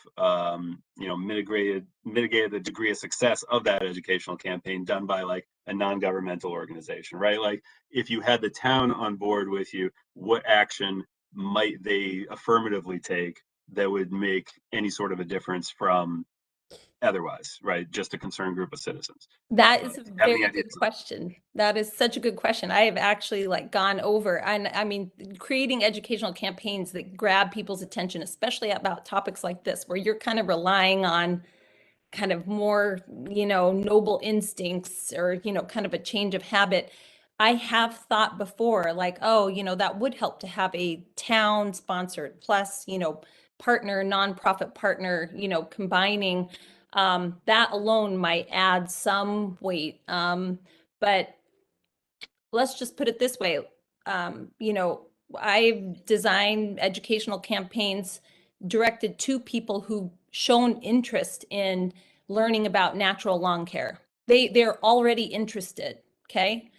mitigated the degree of success of that educational campaign done by like a non-governmental organization, right? Like, if you had the town on board with you, what action might they affirmatively take that would make any sort of a difference from otherwise, right? Just a concerned group of citizens. That is a Have any very ideas? good question. That is such a good question. I have actually gone over, and I mean, creating educational campaigns that grab people's attention, especially about topics like this, where you're kind of relying on kind of more, noble instincts or, kind of a change of habit. I have thought before, like, oh, that would help to have a town sponsored plus, partner, nonprofit partner, combining. That alone might add some weight. But let's just put it this way. I've designed educational campaigns directed to people who've shown interest in learning about natural lawn care. They're already interested, okay?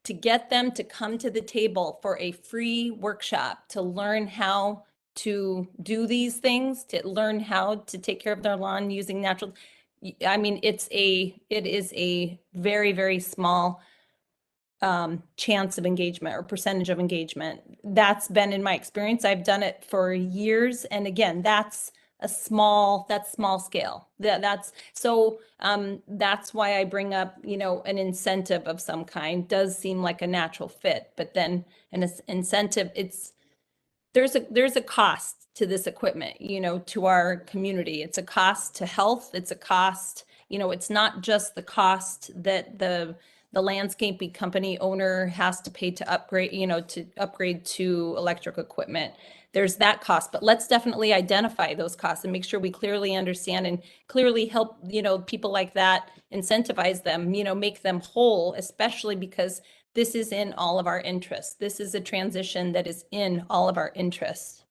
To get them to come to the table for a free workshop to learn how to do these things, to learn how to take care of their lawn using natural. I mean, it is a very, very small chance of engagement or percentage of engagement. That's been in my experience. I've done it for years. And again, that's small scale. That's why I bring up, an incentive of some kind does seem like a natural fit, but then an incentive, there's a cost to this equipment, to our community. It's a cost to health. It's a cost, it's not just the cost that the landscaping company owner has to pay to upgrade, to electric equipment. There's that cost, but let's definitely identify those costs and make sure we clearly understand and clearly help, people like that, incentivize them, make them whole, especially because this is in all of our interests. This is a transition that is in all of our interests.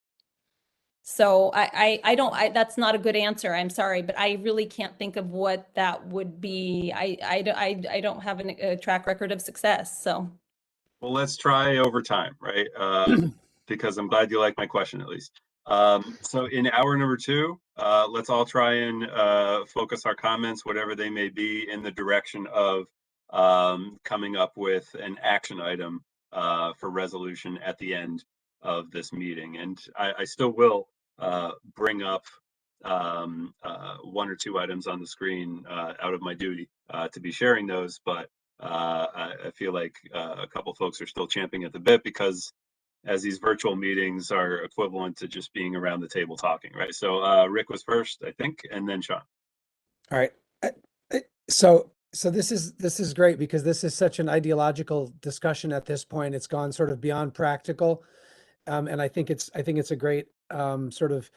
So that's not a good answer. I'm sorry, but I really can't think of what that would be. I don't have a track record of success, so. Well, let's try over time, right? Because I'm glad you like my question at least. So in hour number 2, let's all try and focus our comments, whatever they may be, in the direction of coming up with an action item for resolution at the end of this meeting. And I still will bring up 1 or 2 items on the screen out of my duty to be sharing those, but I feel like a couple folks are still champing at the bit because as these virtual meetings are equivalent to just being around the table talking, right? So Rick was first, I think, and then Sean. All right. So this is great because this is such an ideological discussion at this point. It's gone sort of beyond practical. And I think it's a great sort of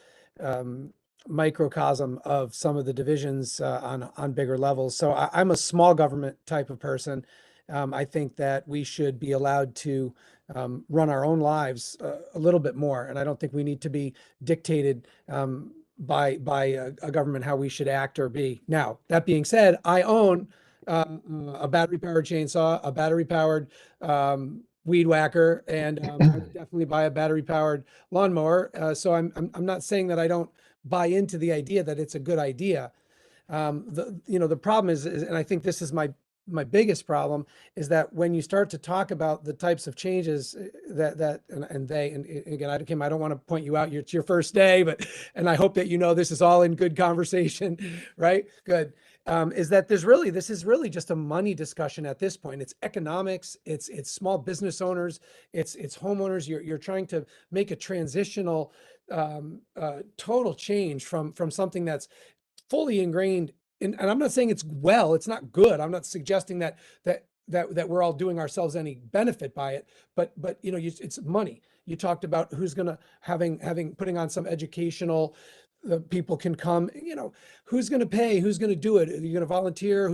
microcosm of some of the divisions on bigger levels. So I'm a small government type of person. I think that we should be allowed to run our own lives a little bit more, and I don't think we need to be dictated by a government how we should act or be. Now, that being said, I own a battery-powered chainsaw, a battery-powered weed whacker, and I would definitely buy a battery-powered lawnmower. So I'm not saying that I don't buy into the idea that it's a good idea. The problem is, and I think this is my biggest problem, is that when you start to talk about the types of changes and again, Kim, I don't want to point you out. It's your first day, and I hope that this is all in good conversation, right? Good. Is that this is really just a money discussion at this point. It's economics, it's small business owners, it's homeowners. You're trying to make a transitional total change from something that's fully ingrained in, and I'm not saying it's not good. I'm not suggesting that we're all doing ourselves any benefit by it, but it's money. You talked about who's going to putting on some educational, people can come, who's going to pay, who's going to do it, are you going to volunteer,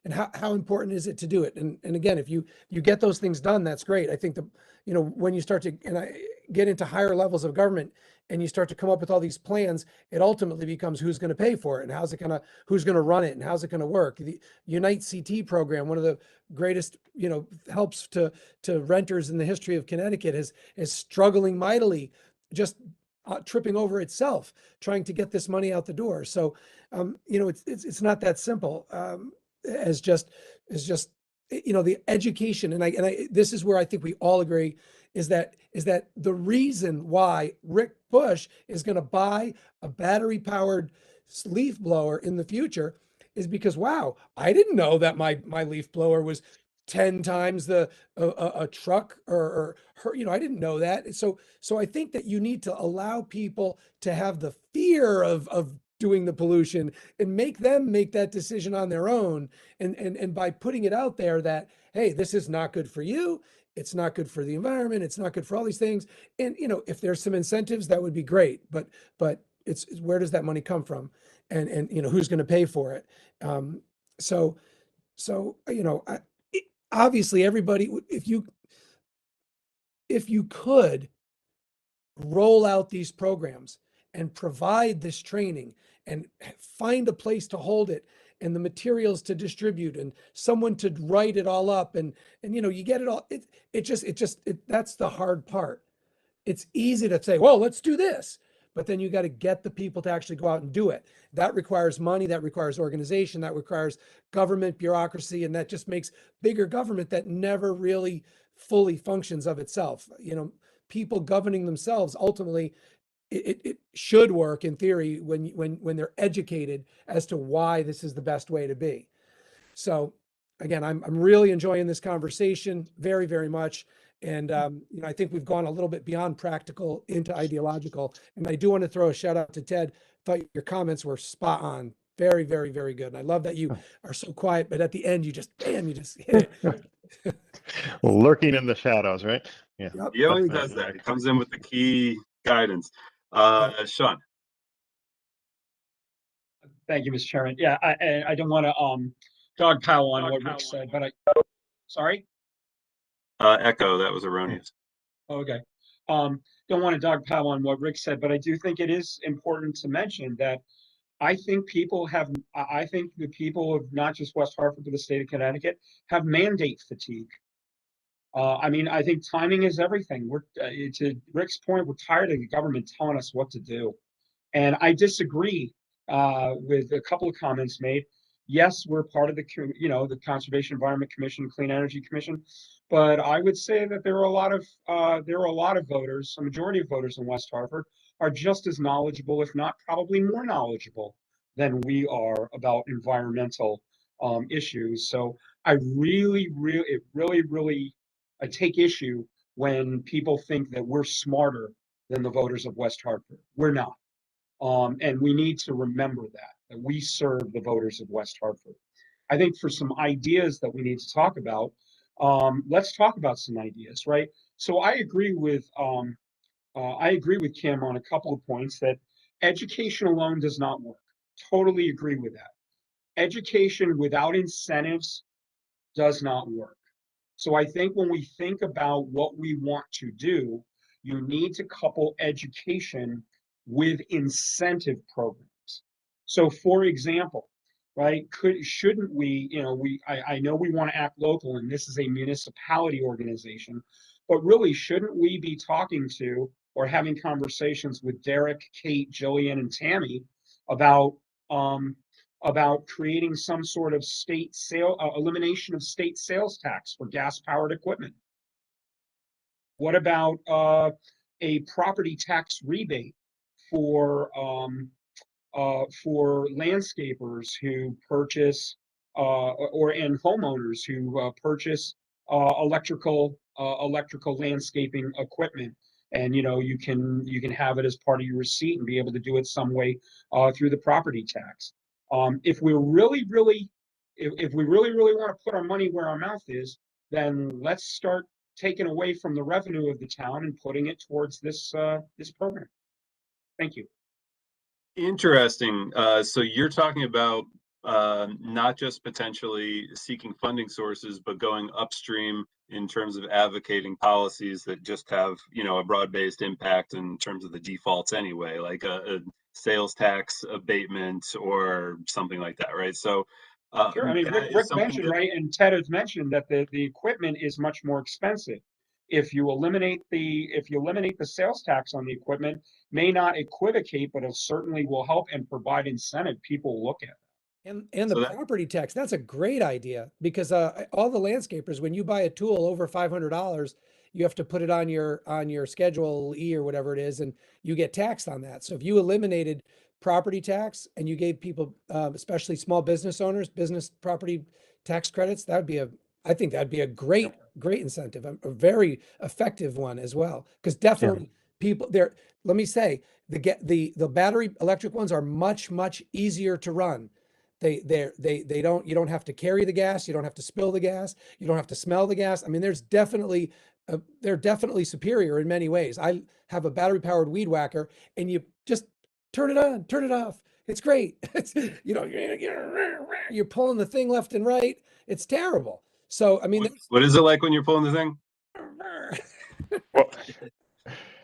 and how important is it to do it? And again, if you get those things done, that's great. I think when you start to get into higher levels of government and you start to come up with all these plans, it ultimately becomes who's going to pay for it and who's going to run it and how's it going to work. The Unite CT program, one of the greatest, helps to renters in the history of Connecticut, is struggling mightily, just tripping over itself, trying to get this money out the door. So, it's not that simple as just the education. And this is where I think we all agree is that the reason why Rick Bush is going to buy a battery powered leaf blower in the future is because, wow, I didn't know that my leaf blower was 10 times a truck or I didn't know that. So I think that you need to allow people to have the fear of doing the pollution and make them make that decision on their own. And by putting it out there that, hey, this is not good for you. It's not good for the environment. It's not good for all these things. And, if there's some incentives, that would be great. But it's where does that money come from? And who's going to pay for it? Obviously everybody, if you could roll out these programs and provide this training and find a place to hold it and the materials to distribute and someone to write it all up and you get it all, that's the hard part. It's easy to say, well, let's do this, but then you got to get the people to actually go out and do it. That requires money, that requires organization, that requires government bureaucracy, and that just makes bigger government that never really fully functions of itself. People governing themselves, ultimately, it should work in theory when they're educated as to why this is the best way to be. So again, I'm really enjoying this conversation very, very much. And, I think we've gone a little bit beyond practical into ideological. And I do want to throw a shout out to Ted. Thought your comments were spot on. Very, very, very good. And I love that you are so quiet, but at the end, you just hit it. Lurking in the shadows, right? Yeah. Yep. He always does that. He comes in with the key guidance. Sean. Thank you, Mr. Chairman. Yeah, I don't want to dogpile on what Rick said, but sorry? Echo, that was erroneous. Okay. Don't want to dogpile on what Rick said, but I do think it is important to mention that I think the people of not just West Hartford, but the state of Connecticut have mandate fatigue. I think timing is everything. To Rick's point, we're tired of the government telling us what to do. And I disagree with a couple of comments made. Yes, we're part of the Conservation Environment Commission, Clean Energy Commission, but I would say that there are a lot of voters, a majority of voters in West Hartford are just as knowledgeable, if not probably more knowledgeable than we are about environmental issues. So I really, I take issue when people think that we're smarter than the voters of West Hartford. We're not. And we need to remember that we serve the voters of West Hartford. I think for some ideas that we need to talk about, let's talk about some ideas, right? So I agree with Kim on a couple of points that education alone does not work. Totally agree with that. Education without incentives does not work. So I think when we think about what we want to do, you need to couple education with incentive programs. So for example, right, shouldn't we, I know we want to act local and this is a municipality organization, but really shouldn't we be talking to or having conversations with Derek, Kate, Jillian, and Tammy about creating some sort of elimination of state sales tax for gas-powered equipment? What about a property tax rebate for landscapers who purchase and homeowners who purchase electrical landscaping equipment? And you can have it as part of your receipt and be able to do it some way through the property tax. If we really want to put our money where our mouth is, then let's start taking away from the revenue of the town and putting it towards this program. Thank you. Interesting. So you're talking about not just potentially seeking funding sources, but going upstream in terms of advocating policies that just have, a broad-based impact in terms of the defaults anyway, like a sales tax abatement or something like that, right? So sure. I mean, Rick mentioned, right, and Ted has mentioned that the equipment is much more expensive. If you eliminate the sales tax on the equipment, may not equivocate, but it certainly will help and provide incentive people look at. And the property tax, that's a great idea, because all the landscapers, when you buy a tool over $500, you have to put it on your Schedule E or whatever it is, and you get taxed on that. So if you eliminated property tax and you gave people, especially small business owners, business property tax credits, I think that'd be a great incentive, a very effective one as well. Because definitely people there, let me say, the battery electric ones are much easier to run. You don't have to carry the gas, you don't have to spill the gas, you don't have to smell the gas. I mean, they're definitely superior in many ways. I have a battery powered weed whacker, and you just turn it on, turn it off. It's great. It's, you're pulling the thing left and right. It's terrible. So, I mean, what is it like when you're pulling the thing? Well,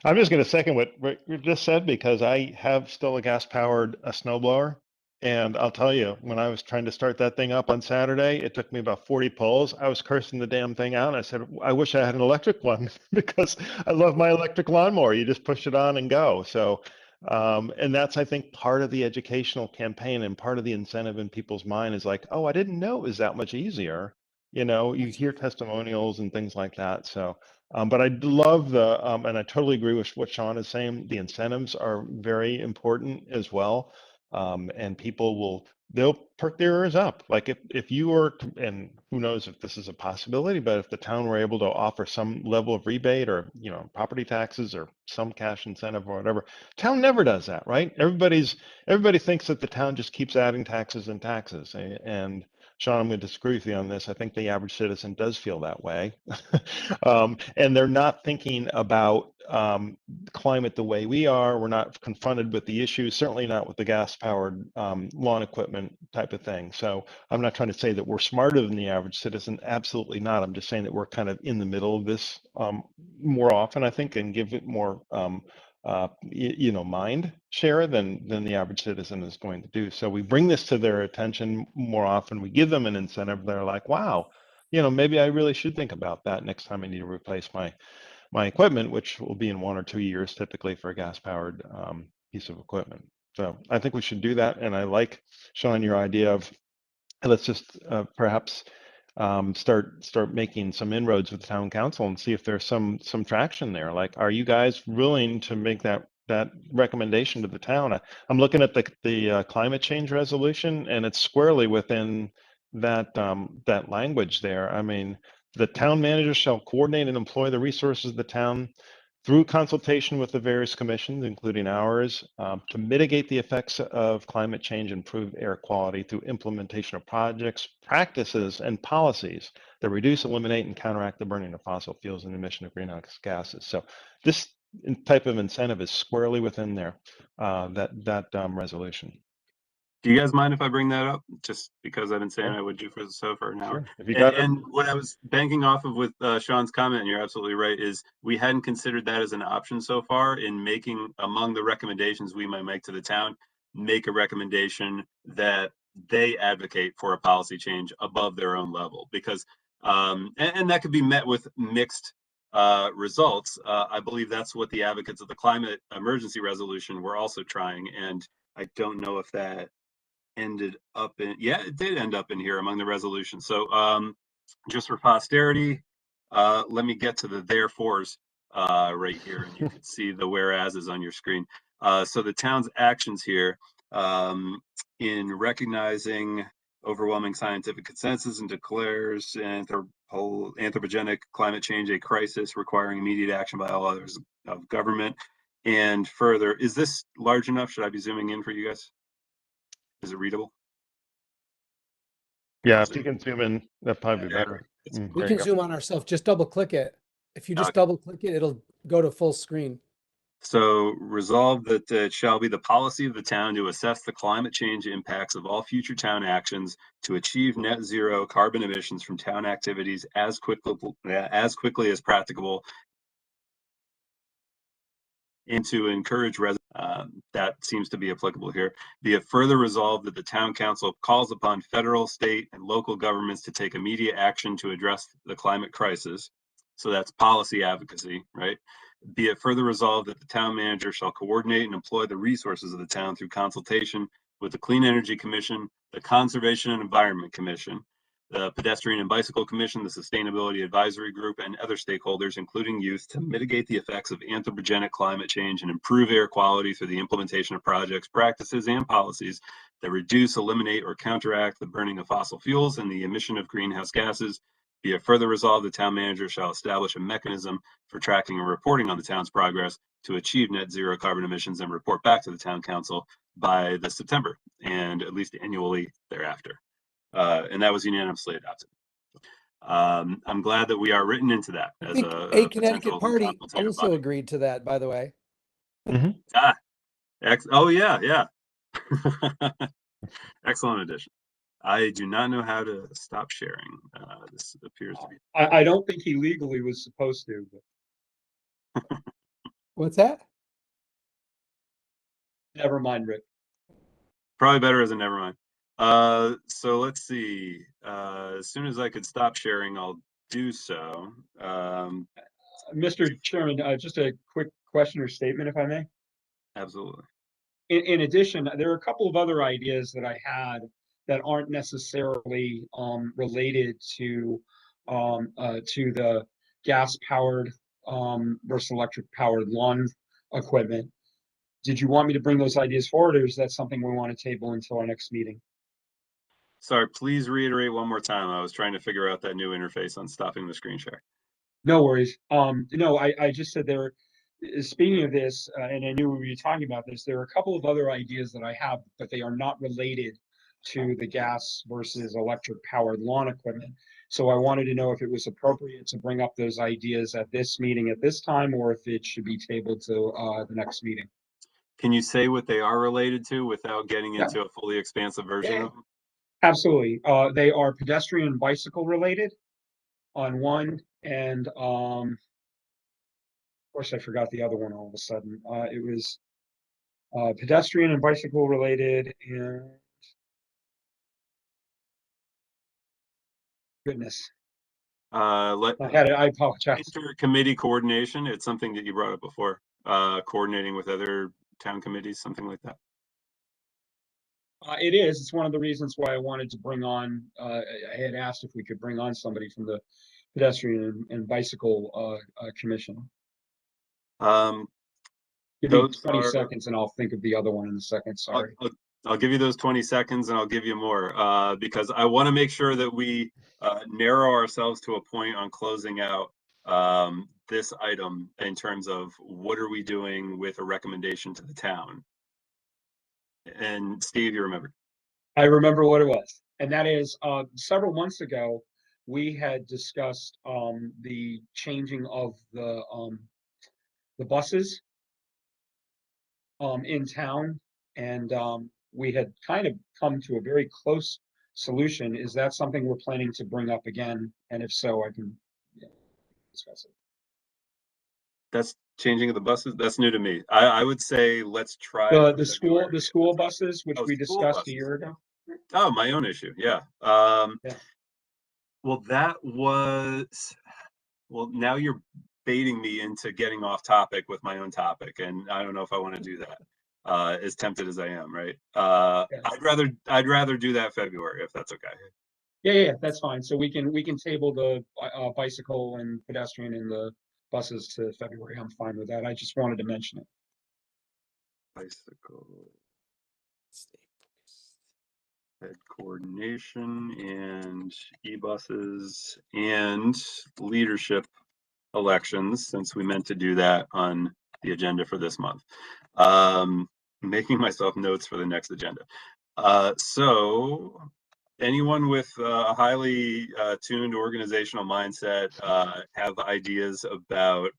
I'm just going to second what Rick just said, because I have still a gas-powered snowblower. And I'll tell you, when I was trying to start that thing up on Saturday, it took me about 40 pulls. I was cursing the damn thing out. I said, I wish I had an electric one, because I love my electric lawnmower. You just push it on and go. So, and that's, I think, part of the educational campaign, and part of the incentive in people's mind is like, oh, I didn't know it was that much easier. You hear testimonials and things like that. So, but I love and I totally agree with what Sean is saying. The incentives are very important as well. And people they'll perk their ears up. Like if you were, and who knows if this is a possibility, but if the town were able to offer some level of rebate, or, property taxes, or some cash incentive or whatever, town never does that, right? Everybody thinks that the town just keeps adding taxes and taxes. And Sean, I'm going to disagree with you on this. I think the average citizen does feel that way. And they're not thinking about climate the way we are. We're not confronted with the issues, certainly not with the gas-powered lawn equipment type of thing. So I'm not trying to say that we're smarter than the average citizen. Absolutely not. I'm just saying that we're kind of in the middle of this more often, I think, and give it more mind share than the average citizen is going to do. So we bring this to their attention more often. We give them an incentive. They're like, wow, maybe I really should think about that next time I need to replace my equipment, which will be in 1 or 2 years typically for a gas-powered piece of equipment. So I think we should do that. And I like, Sean, your idea of, let's just perhaps start making some inroads with the town council and see if there's some traction there. Like, are you guys willing to make that recommendation to the town? I'm looking at the climate change resolution, and it's squarely within that language there. I mean, The town manager shall coordinate and employ the resources of the town through consultation with the various commissions, including ours, to mitigate the effects of climate change and improve air quality through implementation of projects, practices, and policies that reduce, eliminate, and counteract the burning of fossil fuels and emission of greenhouse gases. So this type of incentive is squarely within there, that resolution. Do you guys mind if I bring that up? Just because I've been saying I would do so for an hour. Sure. If you got And what I was banking off of with Sean's comment, and you're absolutely right, is we hadn't considered that as an option so far in making, among the recommendations we might make to the town, make a recommendation that they advocate for a policy change above their own level, because and that could be met with mixed results. I believe that's what the advocates of the climate emergency resolution were also trying, and I don't know if that ended up in, yeah, it did end up in here among the resolutions. So just for posterity, let me get to the therefores right here, and you can see the whereases on your screen. So the town's actions here, in recognizing overwhelming scientific consensus and declares anthropogenic climate change a crisis requiring immediate action by all others of government. And further, is this large enough? Should I be zooming in for you guys? Is it readable? Yeah, if you can zoom in, that'd probably be better. We can zoom on ourselves. Just double click it. If you just double click it, it'll go to full screen. So resolve that it shall be the policy of the town to assess the climate change impacts of all future town actions to achieve net zero carbon emissions from town activities as quickly as practicable, and to encourage that seems to be applicable here. Be it further resolved that the town council calls upon federal, state, and local governments to take immediate action to address the climate crisis. So that's policy advocacy, right? Be it further resolved that the town manager shall coordinate and employ the resources of the town through consultation with the Clean Energy Commission, the Conservation and Environment Commission, the Pedestrian and Bicycle Commission, the Sustainability Advisory Group, and other stakeholders, including youth, to mitigate the effects of anthropogenic climate change and improve air quality through the implementation of projects, practices, and policies that reduce, eliminate, or counteract the burning of fossil fuels and the emission of greenhouse gases. Be it further resolved, the town manager shall establish a mechanism for tracking and reporting on the town's progress to achieve net zero carbon emissions and report back to the town council by this September and at least annually thereafter. And that was unanimously adopted. I'm glad that we are written into that as a Connecticut party also body. agreed to that, by the way. Oh yeah. Excellent addition. I do not know how to stop sharing. This appears to be. I don't think he legally was supposed to. But... What's that? Never mind, Rick. Probably better as a never mind. So let's see. As soon as I could stop sharing, I'll do so. Mr. Chairman, just a quick question or statement, if I may. Absolutely. In addition, there are a couple of other ideas that I had that aren't necessarily related to the gas-powered versus electric-powered lawn equipment. Did you want me to bring those ideas forward, or is that something we want to table until our next meeting? Sorry, please reiterate one more time. I was trying to figure out that new interface on stopping the screen share. No worries. No, I just said there. Speaking of this, and I knew we were talking about this, there are a couple of other ideas that I have, but they are not related to the gas versus electric powered lawn equipment. So I wanted to know if it was appropriate to bring up those ideas at this meeting at this time, or if it should be tabled to the next meeting. Can you say what they are related to without getting into a fully expansive version of them? Absolutely. They are pedestrian and bicycle related on one, and of course I forgot the other one all of a sudden. It was pedestrian and bicycle related, and goodness. I apologize. Inter-committee coordination. It's something that you brought up before. Coordinating with other town committees, something like that. It is. It's one of the reasons why I wanted to bring on. I had asked if we could bring on somebody from the pedestrian and bicycle commission. Give me 20 seconds, and I'll think of the other one in a second. Sorry. I'll give you those 20 seconds and I'll give you more because I want to make sure that we narrow ourselves to a point on closing out this item in terms of what are we doing with a recommendation to the town. And Steve, you remember? I remember what it was, and that is several months ago, we had discussed the changing of the buses in town, and we had kind of come to a very close solution. Is that something we're planning to bring up again? And if so, I can discuss it. That's changing of the buses. That's new to me. I would say let's try The school buses, which we discussed buses. a year ago. Oh, my own issue. Yeah. Yeah. Well, that was, well, now you're baiting me into getting off topic with my own topic, and I don't know if I want to do that. As tempted as I am, right? Yeah. I'd rather do that February if that's okay. Yeah, that's fine. So we can table the bicycle and pedestrian and the buses to February. I'm fine with that. I just wanted to mention it. Bicycle. Head coordination and e-buses and leadership elections, since we meant to do that on the agenda for this month. Making myself notes for the next agenda. So anyone with a highly tuned organizational mindset have ideas about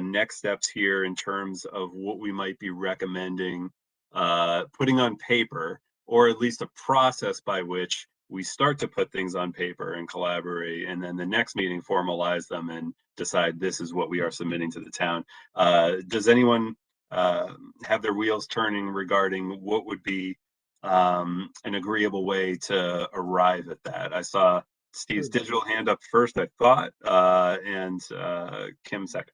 next steps here in terms of what we might be recommending putting on paper, or at least a process by which we start to put things on paper and collaborate, and then the next meeting formalize them and decide this is what we are submitting to the town. Does anyone have their wheels turning regarding what would be an agreeable way to arrive at that? I saw Steve's digital hand up first, I thought, and Kim second.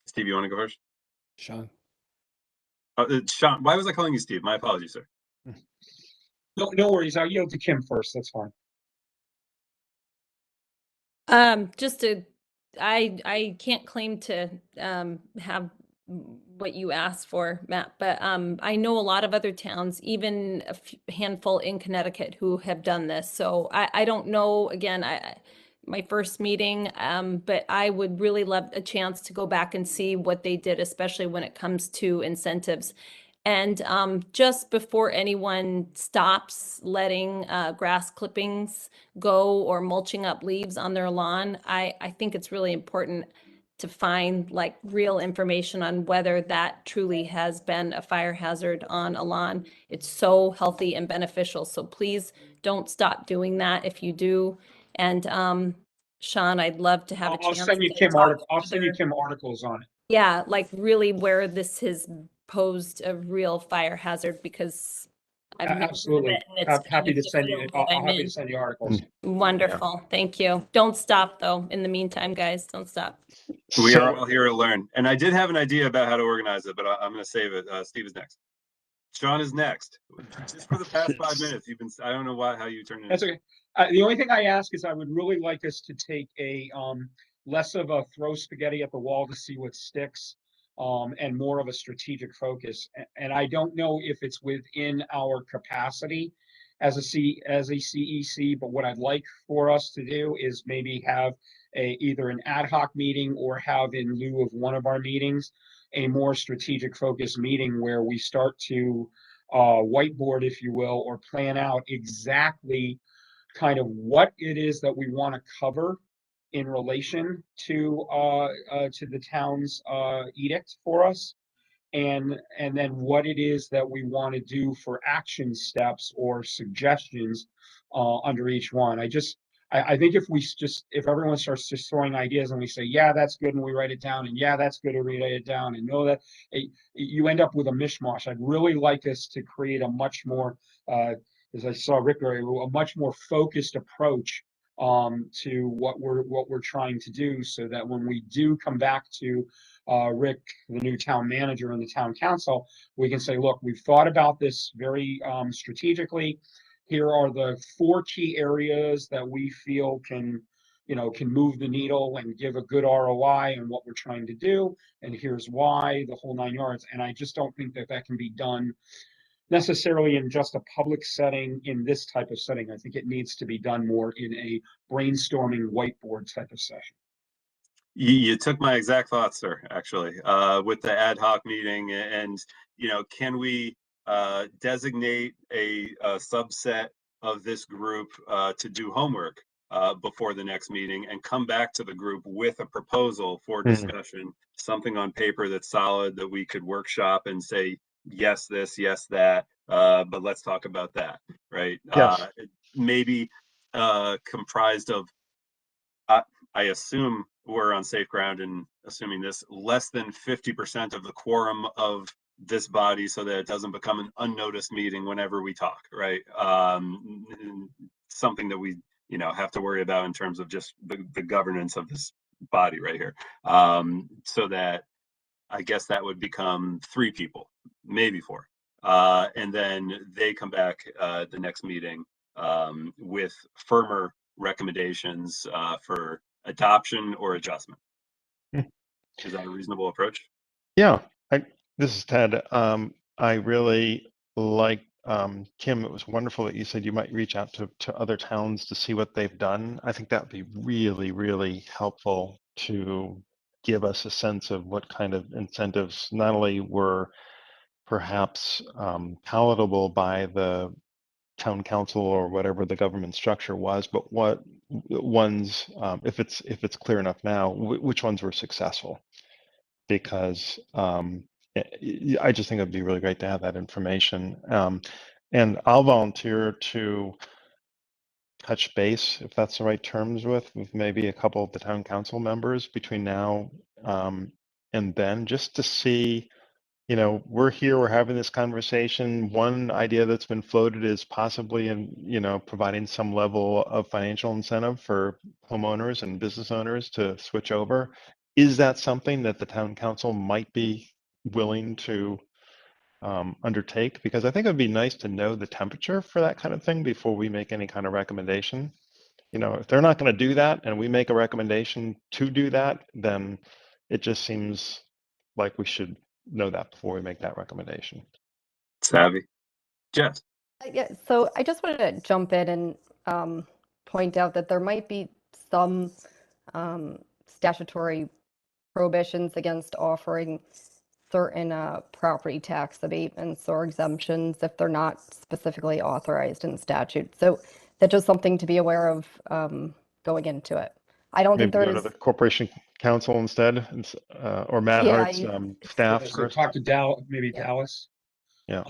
Steve, you want to go first? Sean. Sean, why was I calling you Steve? My apologies, sir. No worries. I'll yield to Kim first. That's fine. I can't claim to have what you asked for, Matt, but I know a lot of other towns, even a handful in Connecticut, who have done this. So I don't know, again, my first meeting, but I would really love a chance to go back and see what they did, especially when it comes to incentives. And just before anyone stops letting grass clippings go or mulching up leaves on their lawn, I think it's really important to find like real information on whether that truly has been a fire hazard on a lawn. It's so healthy and beneficial. So please don't stop doing that if you do. And Sean, I'd love to have a chance. I'll send you Kim articles on it. Yeah, like really where this has posed a real fire hazard, because I've never heard of Absolutely. it, and it's Happy to the send you. field that I'm Happy in. to send you articles. Wonderful. Thank you. Don't stop though. In the meantime, guys, don't stop. We are all here to learn. And I did have an idea about how to organize it, but I'm going to save it. Steve is next. Sean is next. Just for the past 5 minutes, you've been, I don't know how you turned it. That's okay. The only thing I ask is I would really like us to take a less of a throw spaghetti at the wall to see what sticks, and more of a strategic focus. And I don't know if it's within our capacity as a CEC, but what I'd like for us to do is maybe have either an ad hoc meeting, or have, in lieu of one of our meetings, a more strategic focus meeting where we start to whiteboard, if you will, or plan out exactly kind of what it is that we want to cover in relation to the town's edict for us, and then what it is that we want to do for action steps or suggestions under each one. I think if everyone starts just throwing ideas and we say, yeah, that's good, and we write it down, and yeah, that's good, and we write it down, and know that you end up with a mishmash. I'd really like us to create a much more, as I saw Rick, a much more focused approach to what we're trying to do, so that when we do come back to Rick, the new town manager, and the town council, we can say, look, we've thought about this very strategically. Here are the 4 key areas that we feel can, can move the needle and give a good ROI on what we're trying to do. And here's why, the whole 9 yards. And I just don't think that that can be done necessarily in just a public setting, in this type of setting. I think it needs to be done more in a brainstorming whiteboard type of session. You took my exact thoughts, sir, actually, with the ad hoc meeting. And, can we designate a subset of this group to do homework before the next meeting and come back to the group with a proposal for discussion, something on paper that's solid that we could workshop and say, yes, this, yes, that, but let's talk about that, right? Yes. Maybe comprised of, I assume we're on safe ground in assuming this, less than 50% of the quorum of this body, so that it doesn't become an unnoticed meeting whenever we talk, right? Something that we, have to worry about in terms of just the governance of this body right here. So that I guess that would become 3 people, maybe 4. And then they come back the next meeting with firmer recommendations for adoption or adjustment. Is that a reasonable approach? Yeah, this is Ted. I really like Kim. It was wonderful that you said you might reach out to other towns to see what they've done. I think that would be really, really helpful to give us a sense of what kind of incentives not only were perhaps palatable by the town council or whatever the government structure was, but what ones, if it's clear enough now, which ones were successful. Because I just think it'd be really great to have that information. And I'll volunteer to touch base, if that's the right terms, with maybe a couple of the town council members between now and then, just to see, we're here, we're having this conversation. One idea that's been floated is possibly providing some level of financial incentive for homeowners and business owners to switch over. Is that something that the town council might be willing to undertake? Because I think it would be nice to know the temperature for that kind of thing before we make any kind of recommendation. If they're not going to do that and we make a recommendation to do that, then it just seems like we should know that before we make that recommendation. Savvy. Jess. Yeah, so I just wanted to jump in and point out that there might be some statutory prohibitions against offering certain property tax abatements or exemptions if they're not specifically authorized in statute. So that's just something to be aware of going into it. I don't think Maybe there go is. to the Corporation Council instead, or Matt Yeah, Hart's staff So first. talk to maybe Yeah. Dallas. Yeah.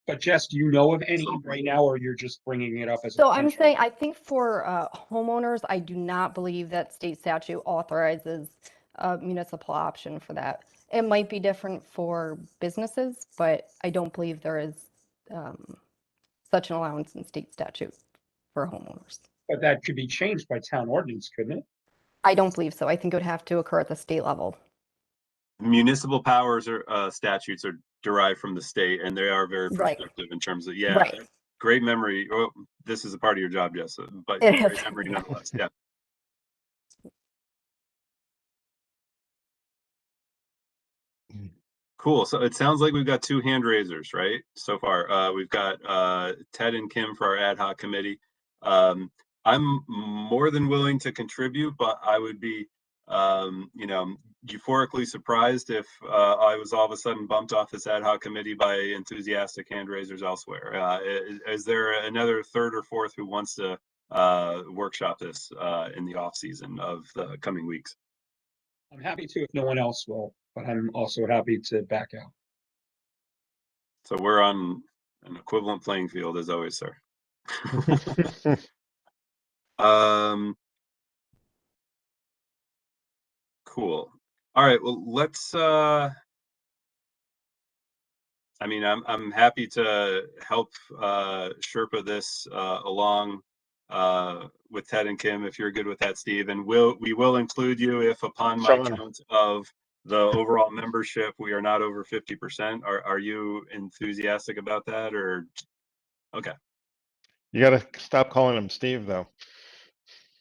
But Jess, do you know of any right now, or you're just bringing it up as a So I'm potential? saying, I think for homeowners, I do not believe that state statute authorizes a municipal option for that. It might be different for businesses, but I don't believe there is such an allowance in state statute for homeowners. But that could be changed by town ordinance, couldn't it? I don't believe so. I think it would have to occur at the state level. Municipal powers or statutes are derived from the state, and they are very Right. prescriptive in terms of, Right. great memory. Oh, this is a part of your job, Jess, but It great is. memory nonetheless. Yeah. Cool. So it sounds like we've got 2 hand raisers, right? So far, we've got Ted and Kim for our ad hoc committee. I'm more than willing to contribute, but I would be, euphorically surprised if I was all of a sudden bumped off this ad hoc committee by enthusiastic hand raisers elsewhere. Is there another 3rd or 4th who wants to workshop this in the off season of the coming weeks? I'm happy to if no one else will, but I'm also happy to back out. So we're on an equivalent playing field as always, sir. Cool. All right, well, let's I'm happy to help Sherpa this along with Ted and Kim, if you're good with that, Steve. And we will include you if upon my count of the overall membership we are not over 50%. Are you enthusiastic about that, or okay? You got to stop calling him Steve, though.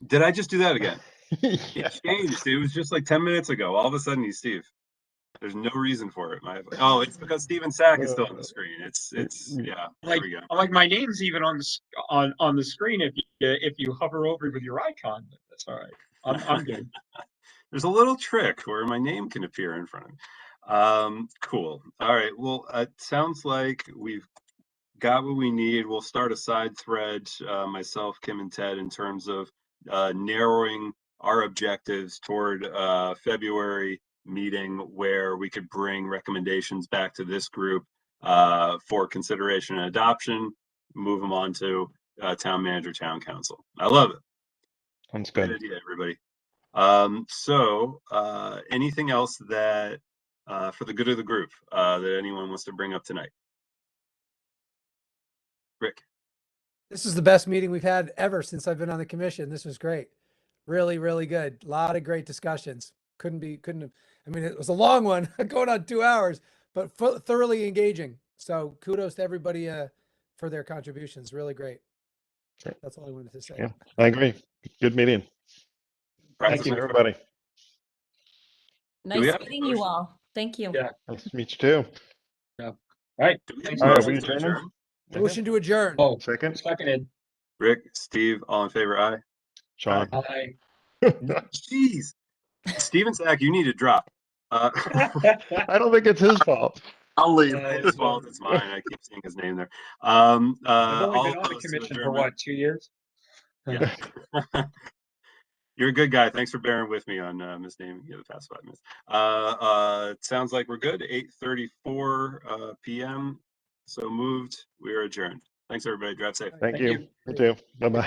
Did I just do that again? It Yeah. changed. It was just like 10 minutes ago. All of a sudden, he's Steve. There's no reason for it. Oh, it's because Steven Sack is still on the screen. It's yeah. There Like, we go. like my name's even on the screen if you hover over with your icon. But that's all right. I'm good. There's a little trick where my name can appear in front of me. Cool. All right. Well, it sounds like we've got what we need. We'll start a side thread, myself, Kim, and Ted, in terms of narrowing our objectives toward February meeting where we could bring recommendations back to this group for consideration and adoption, move them on to town manager, town council. I love it. Sounds Great good. idea, everybody. Anything else that for the good of the group that anyone wants to bring up tonight? Rick. This is the best meeting we've had ever since I've been on the commission. This was great. Really, really good. A lot of great discussions. I mean, it was a long one going on 2 hours, but thoroughly engaging. So kudos to everybody for their contributions. Really great. That's all I wanted to say. Yeah, I agree. Good meeting. Thank you, everybody. Do we Nice have a meeting you motion? all. Thank you. Yeah. Nice to meet you too. Yeah. All right. Do we have Thanks, a All right, motion we to adjourning? adjourn? Motion to adjourn. Oh, Second, seconded. Rick, Steve, all in favor, aye. Sean. Aye. Jeez. Steven Sack, you need to drop. I don't think it's his fault. I'll leave. His fault, it's mine. I keep seeing his name there. I've only All been on the opposed to commission for adjournment? what, 2 years? Yeah. You're a good guy. Thanks for bearing with me on misnaming you the past 5 minutes. It sounds like we're good. 8:34 p.m. So moved. We are adjourned. Thanks, everybody. Drive safe. Thank Thank you. you. You too. Bye-bye.